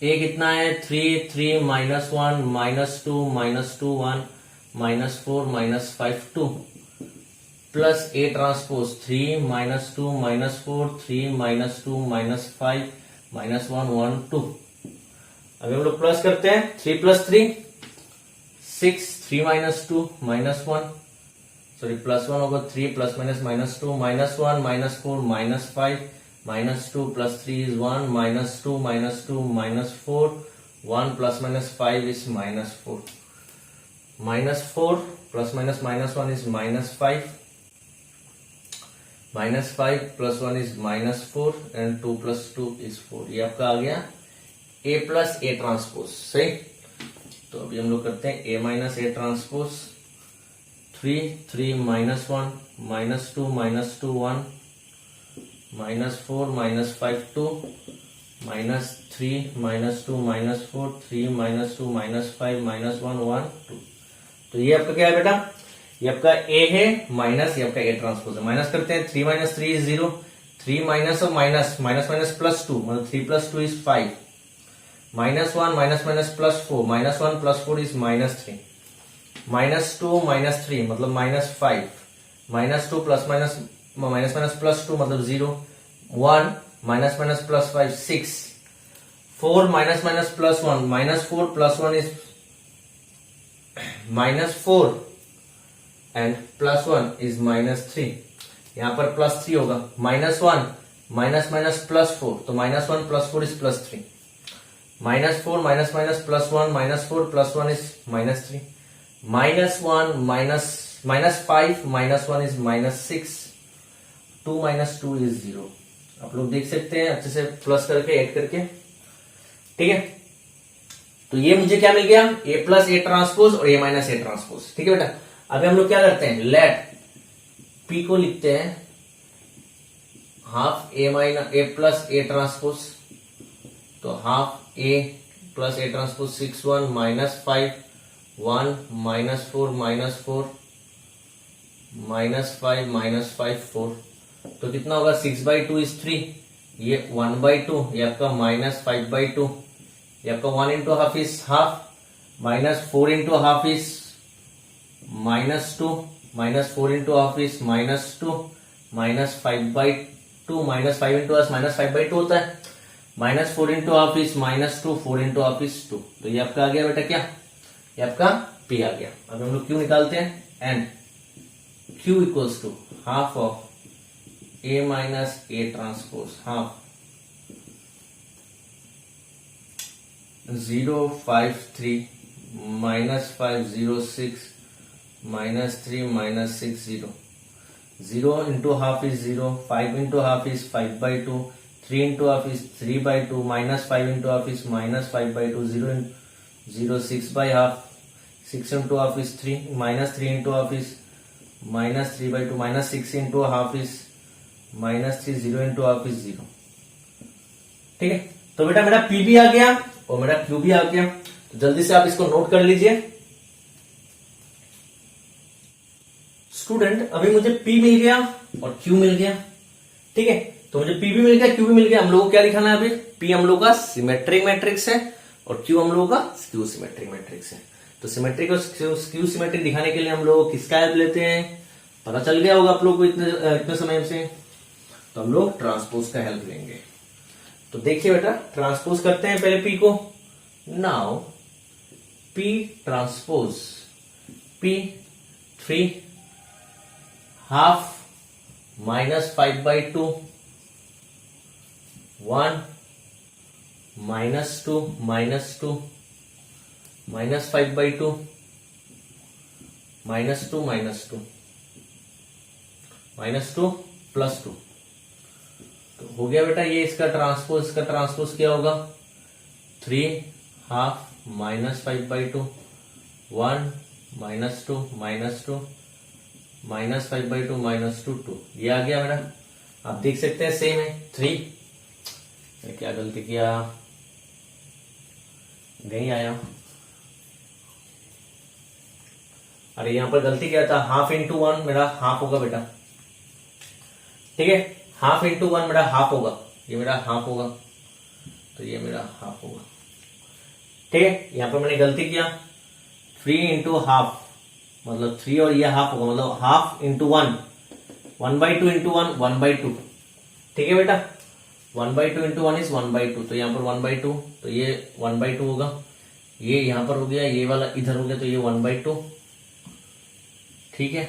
ए कितना है 3 3 -1 -2 -2 1 -4 -5 2 प्लस ए ट्रांसपोज 3 -2 -4 3 -2 -5 -1 1 2। अभी हम लोग प्लस करते हैं, 3 + 3 6 3 -2 -1 सॉरी +1 होगा, 3 ± -2 -1 -4 -5 -2 + 3 is 1 -2 -2 -4 1 ± 5 is -4 -4 + -1 is -5 -5 + 1 is -4 and 2 + 2 is 4। ये आपका आ गया A प्लस ए ट्रांसपोज। सही, तो अभी हम लोग करते हैं A माइनस ए ट्रांसपोज। 3 3 -1 -2 -2 1 -4 -5 2 -3 -2 -4 3 -2 -5 -1 1 2। तो ये आपका क्या है बेटा, ये आपका ए है माइनस ये आपका ए ट्रांसपोज है। माइनस करते हैं, 3 - 3 is 0, 3 माइनस और माइनस +2 मतलब 3 + 2 is 5 -1 - +4 -1 + 4 is -3 -2 -3 मतलब -5 -2 +- +2 मतलब 0 1 - +5 6 4 - +1 -4 + 1 is -4 and +1 is -3। यहां पर +3 होगा, -1 -+ 4 तो -1 + 4 is +3 -4 - +1 -4 + 1 is -3 -1 -5 -1 is -6 2 - 2 is 0। आप लोग देख सकते हैं अच्छे से प्लस करके ऐड करके। ठीक है, तो ये मुझे क्या मिल गया, ए प्लस ए ट्रांसपोज और ए माइनस ए ट्रांसपोज। ठीक है बेटा, अभी हम लोग क्या करते हैं, लेट पी को लिखते हैं half A plus A transpose, तो half A plus A transpose 6 1 -5 1 -4 -4 -5 4। तो कितना होगा, 6/2 is 3, ये 1/2, ये आपका -5/2, ये आपका 1 into half is half, -4 into half is -2, -4 into half is -2, -5/2 -5 into us -5/2 होता है, -4 into half is -2, 4 into half is 2। तो ये आपका आ गया बेटा क्या, ये आपका P आ गया। अब हम लोग Q निकालते हैं, and Q equals to half of A minus A transpose, half 053 -5 0 6 -3 -6 0 0 into half is 0, 5 into half is 5/2, 3 into half is 3/2, -5 into half is -5/2, 0 6/2, 6 into half is 3, -3 into half is -3/2, -6 into half is -3, 0 into half is 0। ठीक है, तो बेटा मेरा P भी आ गया और मेरा Q भी आ गया। तो जल्दी से आप इसको नोट कर लीजिए स्टूडेंट। अभी मुझे P मिल गया और Q मिल गया। ठीक है, तो मुझे P भी मिल गया, Q भी मिल गया। हम लोगों को क्या दिखाना है अभी, P हम लोगों का सिमेट्रिक मैट्रिक्स है और Q हम लोगों का स्क्यू सिमेट्रिक मैट्रिक्स है। तो सिमेट्रिक और स्क्यू सिमेट्रिक दिखाने के लिए हम लोग किसका हेल्प लेते हैं, पता चल गया होगा आप लोग को इतने समय से। तो हम लोग ट्रांसपोज का हेल्प लेंगे। तो देखिए बेटा, ट्रांसपोज करते हैं पहले P को। Now P transpose, P 3 half -5/2 1 -2 -2 -5/2 -2 -2 -2 +2। तो हो गया बेटा ये इसका ट्रांसपोज क्या होगा 3 हाफ -5/2 1 -2 -2 -5/2 -2 2। ये आ गया बेटा। आप देख सकते हैं सेम है 3। क्या गलती किया, नहीं आया। अरे यहां पर गलती क्या था, हाफ इंटू 1 मेरा हाफ होगा बेटा, ठीक है। हाफ इंटू 1 मेरा हाफ होगा, ये मेरा हाफ होगा, तो ये मेरा हाफ होगा, ठीक है। यहां पर मैंने गलती किया 3 इंटू हाफ, मतलब 3 और ये हाफ होगा, मतलब हाफ इंटू 1 1/2 इंटू 1 1/2, ठीक है बेटा। 1/2 इंटू 1 इज 1/2, तो यहाँ पर 1/2, तो ये 1/2 होगा। ये यहां पर हो गया, ये वाला इधर हो गया, तो ये 1/2, ठीक है।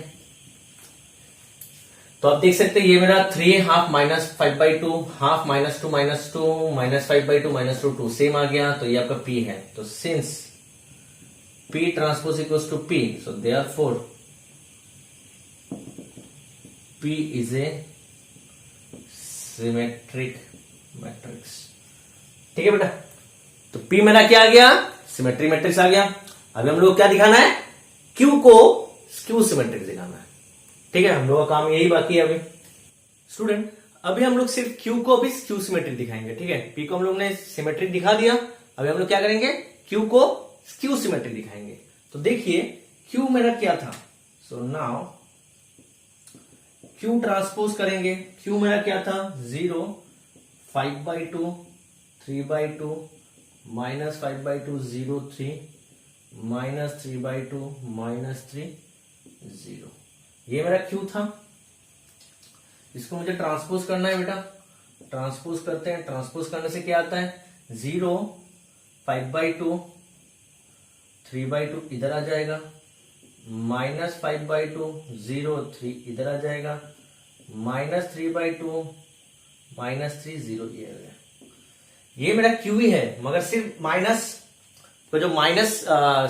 तो आप देख सकते हैं ये मेरा 3 हाफ -5/2 हाफ -2 -2 -5/2 -2 2 सेम आ गया, तो ये आपका P है। तो since P transpose equals to P, so therefore P is a symmetric matrix, ठीक है बेटा। तो P मेरा क्या आ गया, सिमेट्रिक मैट्रिक्स आ गया। अभी हम लोग क्या दिखाना है, Q को स्क्यू सिमेट्रिक दिखाना है, ठीक है। हम लोग का काम यही बाकी है अभी। स्टूडेंट अभी हम लोग सिर्फ Q को अभी स्क्यू सिमेट्रिक दिखाएंगे, ठीक है। P को हम लोग ने सिमेट्रिक दिखा दिया, अभी हम लोग क्या करेंगे, Q को स्क्यू सिमेट्रिक दिखाएंगे। तो देखिए Q मेरा क्या था, सो नाउ Q ट्रांसपोज करेंगे। Q मेरा क्या था 0 5/2 3/2 -5/2 0 3 -3/2 -3 0, ये मेरा Q था। इसको मुझे ट्रांसपोज करना है बेटा, ट्रांसपोज करते हैं। ट्रांसपोज करने से क्या आता है 0 5/2 3/2 इधर आ जाएगा, -5/2 0 3 इधर आ जाएगा, -3/2 -3 0 ये आ गया। ये मेरा Q ही है, मगर सिर्फ माइनस तो जो माइनस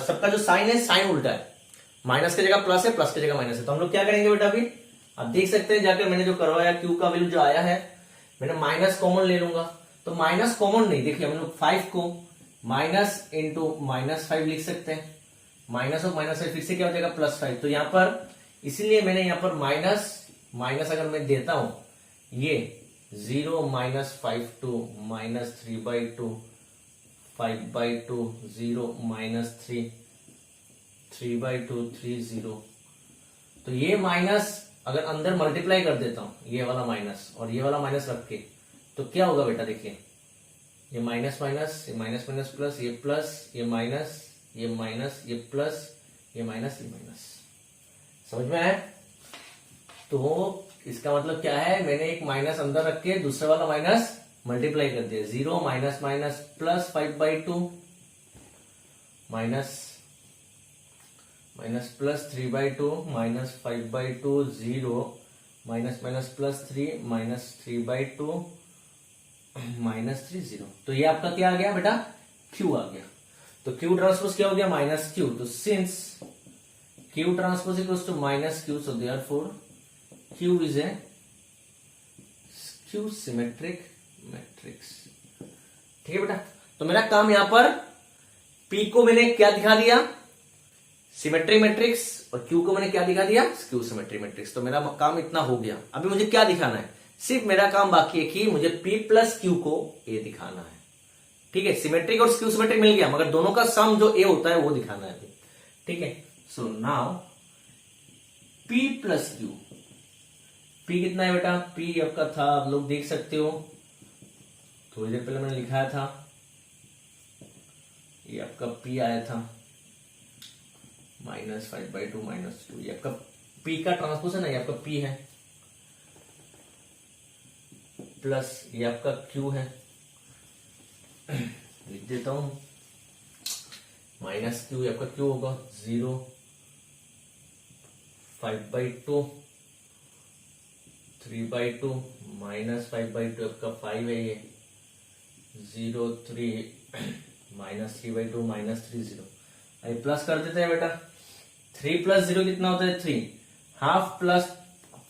सबका जो साइन है, साइन उल्टा है, माइनस की जगह प्लस है, प्लस की जगह माइनस है। तो हम लोग क्या करेंगे बेटा, अभी आप देख सकते हैं जाकर मैंने जो करवाया Q का वैल्यू जो आया है, मैंने माइनस कॉमन ले लूंगा। तो माइनस कॉमन नहीं, देखिए हम लोग 5 को माइनस इंटू -5 लिख सकते हैं, माइनस और माइनस फिर से क्या हो जाएगा +5। तो यहां पर इसीलिए मैंने यहां पर माइनस माइनस अगर मैं देता हूं, ये 0 -5 to -3/2 5/2 0 -3 3/2 3 0। तो ये माइनस अगर अंदर मल्टीप्लाई कर देता हूं, ये वाला माइनस और ये वाला माइनस रख के, तो क्या होगा बेटा, देखिए ये माइनस माइनस, ये माइनस माइनस प्लस, ये प्लस, ये माइनस, ये माइनस, ये प्लस, ये माइनस, ये माइनस। समझ में आया? तो इसका मतलब क्या है, मैंने एक माइनस अंदर रख के दूसरा वाला माइनस मल्टीप्लाई कर दिया। 0 minus minus plus 5/2 minus minus plus 3/2 minus 5/2 0 minus minus plus 3 minus 3/2 minus 3 0। तो ये आपका क्या आ गया बेटा, Q आ गया। तो Q ट्रांसपोज क्या हो गया, -Q। तो since Q transpose equals to -Q, so therefore Q is a skew symmetric matrix, ठीक है बेटा। तो मेरा काम यहां पर P को मैंने क्या दिखा दिया, सिमेट्रिक मैट्रिक्स, और Q को मैंने क्या दिखा दिया, स्क्यू सिमेट्रिक मैट्रिक्स। तो मेरा काम इतना हो गया। अभी मुझे क्या दिखाना है, सिर्फ मेरा काम बाकी है कि मुझे P प्लस Q को A दिखाना है, ठीक है। सिमेट्रिक और स्क्यू सिमेट्रिक मिल गया, मगर दोनों का सम जो A होता है वो दिखाना है, ठीक है। So now P plus Q, P कितना है बेटा, P आपका था, आप लोग देख सकते हो, थोड़ी देर पहले मैंने लिखाया था, ये आपका P आया था -5/2 -2। ये आपका P का ट्रांसपोज है ना, ये आपका P है, प्लस ये आपका Q है, लिख देता हूं -Q, ये आपका Q होगा 0 5/2 3/2 -5/2 आपका 5 है, 0 3 -3/2 -3 0। अभी प्लस कर देते हैं बेटा। 3 + 0 कितना होता है 3। हाफ प्लस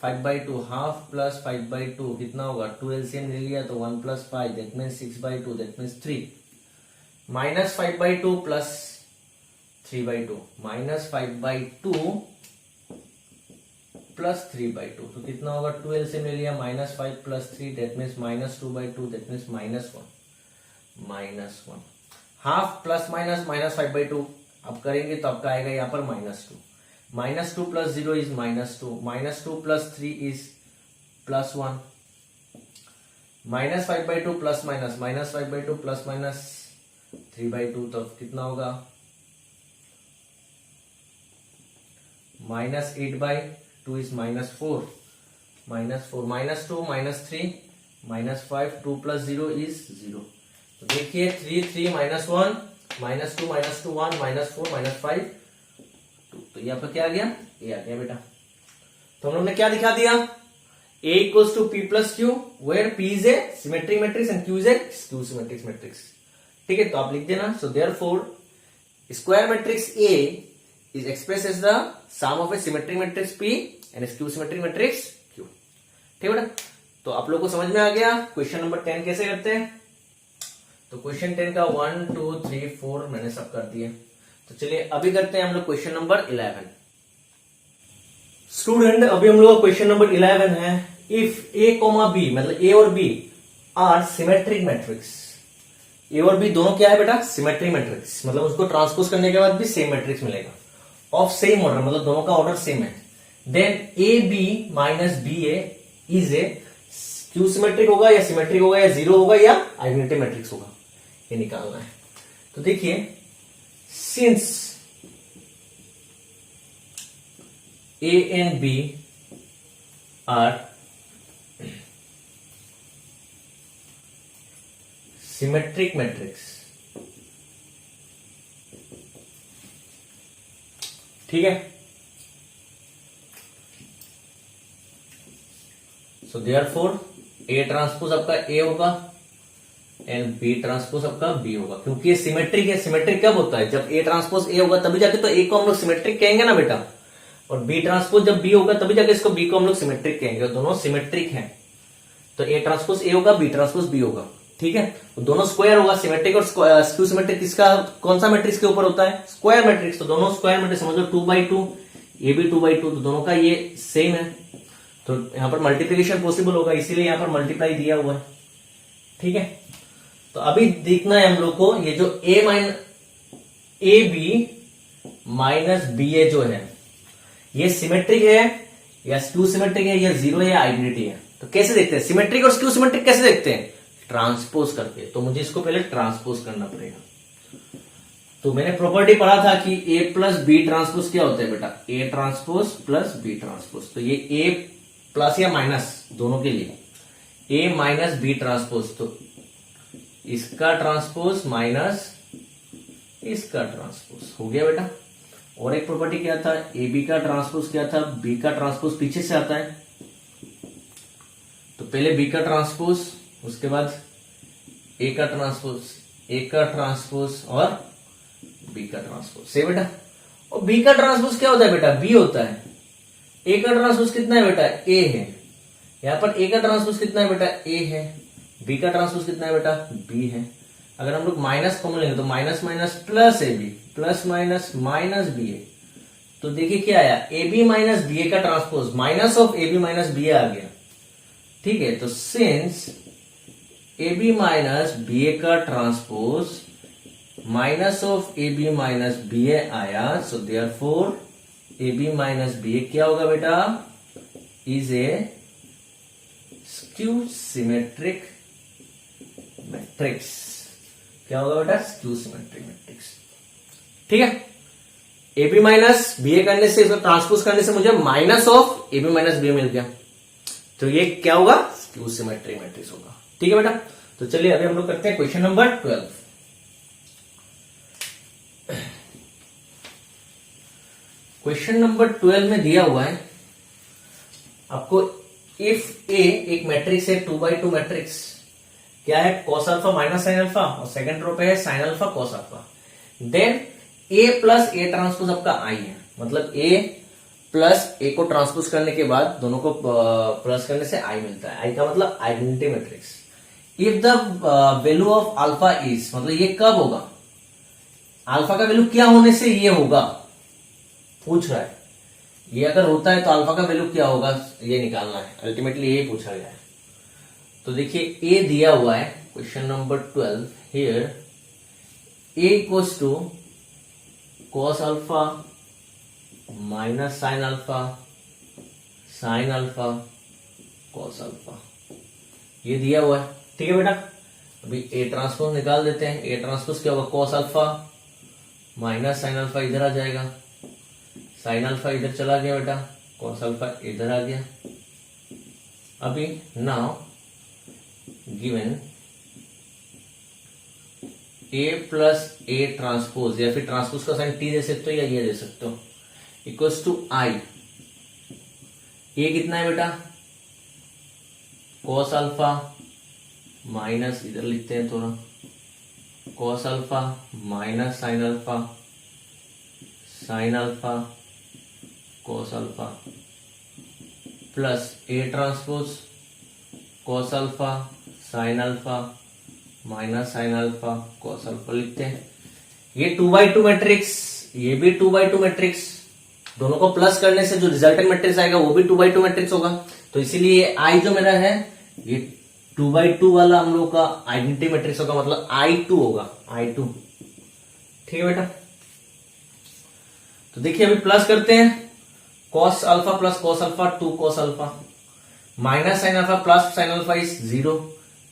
5/2, हाफ प्लस 5/2 कितना होगा 2 एलसीएम ले लिया तो 1 + 5 that means 6/2 that means 3। -5/2 plus 3/2 -5/2 plus 3/2 तो कितना होगा 2 एलसीएम ले लिया -5 + 3 that means -2/2 that means -1। Half plus minus -5/2 अब करेंगे तो आपका आएगा यहाँ पर -2। -2 + 0 is -2, -2 + 3 is +1, -5/2 plus minus -5/2 plus minus 3/2 तो कितना होगा -8/2 इज -4, -4 -2 -3 -5 2 + 0 इज 0। तो देखिए 3 3 -1 -2 -2 1 -4 -5 2 तो यहाँ पर क्या आ गया ए आ गया बेटा। तो हम लोग ने क्या दिखा दिया A = P + Q where P is a symmetric matrix and Q is a skew symmetric matrix। ठीक है तो आप लिख देना। So therefore square matrix A is expressed as the sum of a symmetric matrix P and a skew symmetric matrix Q। ठीक है बेटा। तो आप लोग को समझ में आ गया क्वेश्चन नंबर 10 कैसे करते हैं। तो क्वेश्चन 10 का 1 2 3 4 मैंने सब कर दिए। तो चलिए अभी करते हैं हम लोग क्वेश्चन नंबर 11। स्टूडेंट अभी हम लोग का क्वेश्चन नंबर 11 है। इफ A, B मतलब A और B are symmetric matrix, A और B दोनों क्या है बेटा सिमेट्रिक मैट्रिक्स, मतलब उसको ट्रांसपोज करने के बाद भी सेम मैट्रिक्स मिलेगा ऑफ सेम ऑर्डर, मतलब दोनों का ऑर्डर सेम है। Then AB - BA is a skew symmetric होगा या सिमेट्रिक होगा या जीरो होगा या आइडेंटिटी मैट्रिक्स होगा, ये निकालना है। तो देखिए since A and B are symmetric matrix, ठीक है। सो देयरफॉर A ट्रांसपोज आपका A होगा एंड B ट्रांसपोज आपका B होगा, क्योंकि ये सिमेट्रिक है। सिमेट्रिक कब होता है जब A ट्रांसपोज A होगा तभी जाके तो A को हम लोग सिमेट्रिक कहेंगे ना बेटा, और B ट्रांसपोज जब B होगा तभी जाके इसको B को हम लोग सिमेट्रिक कहेंगे। दोनों सिमेट्रिक हैं तो A ट्रांसपोज A होगा B ट्रांसपोज B होगा, ठीक है। तो दोनों स्क्वायर होगा, सिमेट्रिक और स्क्यू सिमेट्रिक किसका कौन सा मैट्रिक्स के ऊपर होता है स्क्वायर मैट्रिक्स। तो दोनों स्क्वायर मैट्रिक्स समझ लो 2/2 ये भी 2/2 तो दोनों का ये सेम है, तो यहां पर मल्टीप्लीकेशन पॉसिबल होगा, इसीलिए यहां पर मल्टीप्लाई दिया हुआ है, ठीक है। तो अभी देखना है हम लोग को ये जो AB - BA जो है ये सिमेट्रिक है या स्क्यू सिमेट्रिक है या जीरो है या आइडेंटिटी है। तो कैसे देखते हैं सिमेट्रिक और स्क्यू सिमेट्रिक कैसे देखते हैं ट्रांसपोज करके। तो मुझे इसको पहले ट्रांसपोज करना पड़ेगा। तो मैंने प्रॉपर्टी पढ़ा था कि A + B ट्रांसपोज क्या होता है बेटा A ट्रांसपोज + B ट्रांसपोज। तो ये A प्लस या माइनस दोनों के लिए A - B ट्रांसपोज, तो इसका ट्रांसपोज माइनस इसका ट्रांसपोज हो गया बेटा। और एक प्रॉपर्टी क्या था AB का ट्रांसपोज क्या था B का ट्रांसपोज पीछे से आता है, तो पहले B का ट्रांसपोज उसके बाद A का ट्रांसपोज और B का ट्रांसपोज से बेटा। और B का ट्रांसपोज क्या होता है बेटा B होता है। A का ट्रांसपोज कितना है बेटा A है, यहां पर A का ट्रांसपोज कितना है बेटा A है, B का ट्रांसपोज कितना है बेटा B है। अगर हम लोग माइनस कॉमन लेंगे तो minus minus plus AB plus minus minus BA, तो देखिए क्या आया AB - BA का transpose minus of AB - BA आ गया, ठीक है। तो सिंस AB - BA का transpose minus of AB - BA आया, सो देयरफॉर AB - BA क्या होगा बेटा is a skew symmetric matrix. क्या होगा बेटा स्क्यू सिमेट्रिक मैट्रिक्स, ठीक है। AB - BA करने से इसको ट्रांसपोज करने से मुझे माइनस ऑफ AB - BA मिल गया, तो ये क्या होगा स्क्यू सिमेट्रिक मैट्रिक्स होगा, ठीक है बेटा। तो चलिए अभी हम लोग करते हैं क्वेश्चन नंबर 12। क्वेश्चन नंबर 12 में दिया हुआ है आपको इफ A एक मैट्रिक्स है 2/2 मैट्रिक्स क्या है, cos alpha minus sine alpha, और सेकंड रो पे है sine alpha cos alpha. Then a plus A transpose आपका आई है, मतलब a प्लस ए को ट्रांसपोज करने के बाद दोनों को प्लस करने से आई मिलता है। आई का मतलब identity matrix. If the value of alpha is, मतलब ये कब होगा, अल्फा का वैल्यू क्या होने से ये होगा पूछ रहा है। ये अगर होता है तो अल्फा का वैल्यू क्या होगा ये निकालना है, अल्टीमेटली ये पूछा गया है। तो देखिए ए दिया हुआ है question number 12, here A equals to cos alpha minus sine alpha cos alpha, ये दिया हुआ है। ठीक है बेटा, अभी ए ट्रांसपोज निकाल देते हैं। ए ट्रांसपोज क्या होगा, cos alpha minus sine alpha इधर आ जाएगा, साइन अल्फा इधर चला गया बेटा, कॉस अल्फा इधर आ गया। अभी now given A plus A transpose, या फिर ट्रांसपोज का साइन टी दे सकते हो या ये दे सकते हो, इक्वल्स टू आई। ए कितना है बेटा, कॉस अल्फा माइनस, इधर लिखते हैं थोड़ा, cos alpha minus sine alpha cos alpha plus A transpose cos alpha sine alpha minus sine alpha cos alpha लिखते हैं। ये 2x2 मैट्रिक्स, ये भी 2x2 मैट्रिक्स, दोनों को प्लस करने से जो रिजल्टेंट मैट्रिक्स आएगा वो भी 2x2 मैट्रिक्स होगा। तो इसीलिए आई जो मेरा है ये 2x2 वाला हम लोग का आइडेंटिटी मैट्रिक्स होगा, मतलब I2 होगा, I2। ठीक है बेटा, तो देखिए अभी प्लस करते हैं, cos alpha plus cos alpha 2 cos alpha, minus sine alpha plus sine alpha is 0,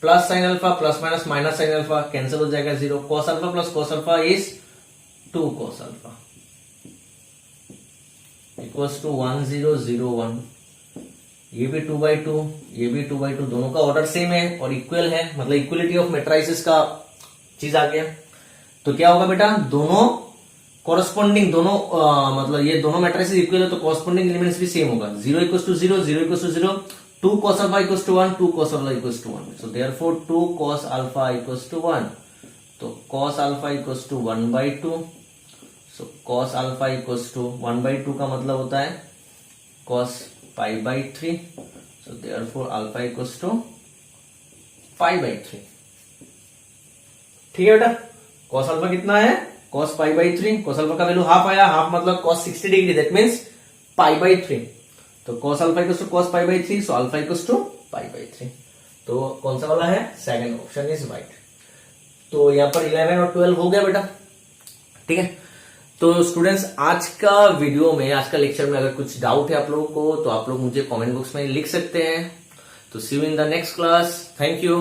plus sine alpha plus minus sine alpha cancel हो जाएगा 0, cos alpha plus cos alpha is 2 cos alpha equals to 1 0 0 1। ये भी 2x2, ये भी 2x2, दोनों का ऑर्डर सेम है और इक्वल है, मतलब इक्वलिटी ऑफ मैट्रिसेस का चीज आ गया। तो क्या होगा बेटा, दोनों कॉरस्पॉन्डिंग, दोनों मतलब ये दोनों मैट्रिसेस इक्वल है तो कॉरस्पॉन्डिंग एलिमेंट्स भी सेम होगा। 0 equals to 0, 0 equals to 0, 2 cos alpha equals to 1, 2 cos alpha equals to 1। So therefore 2 cos alpha equals to 1, तो cos alpha equals to 1/2। So cos alpha equals to 1/2 का मतलब होता है cos π/3। So therefore alpha equals to π/3। ठीक है बेटा, cos अल्फा कितना है, cos π/3, cos अल्फा का वैल्यू हाफ आया, हाफ मतलब cos 60 डिग्री, दैट मींस π/3। तो cos alpha equals to cos π/3, so alpha equals to π/3। तो कौन सा वाला है, सेकंड ऑप्शन इज राइट। तो यहाँ पर 11 और 12 हो गया बेटा। ठीक है, तो स्टूडेंट्स आज का वीडियो में, आज का लेक्चर में अगर कुछ डाउट है आप लोगों को तो आप लोग मुझे कमेंट बॉक्स में लिख सकते हैं। तो see you in the next class, thank you.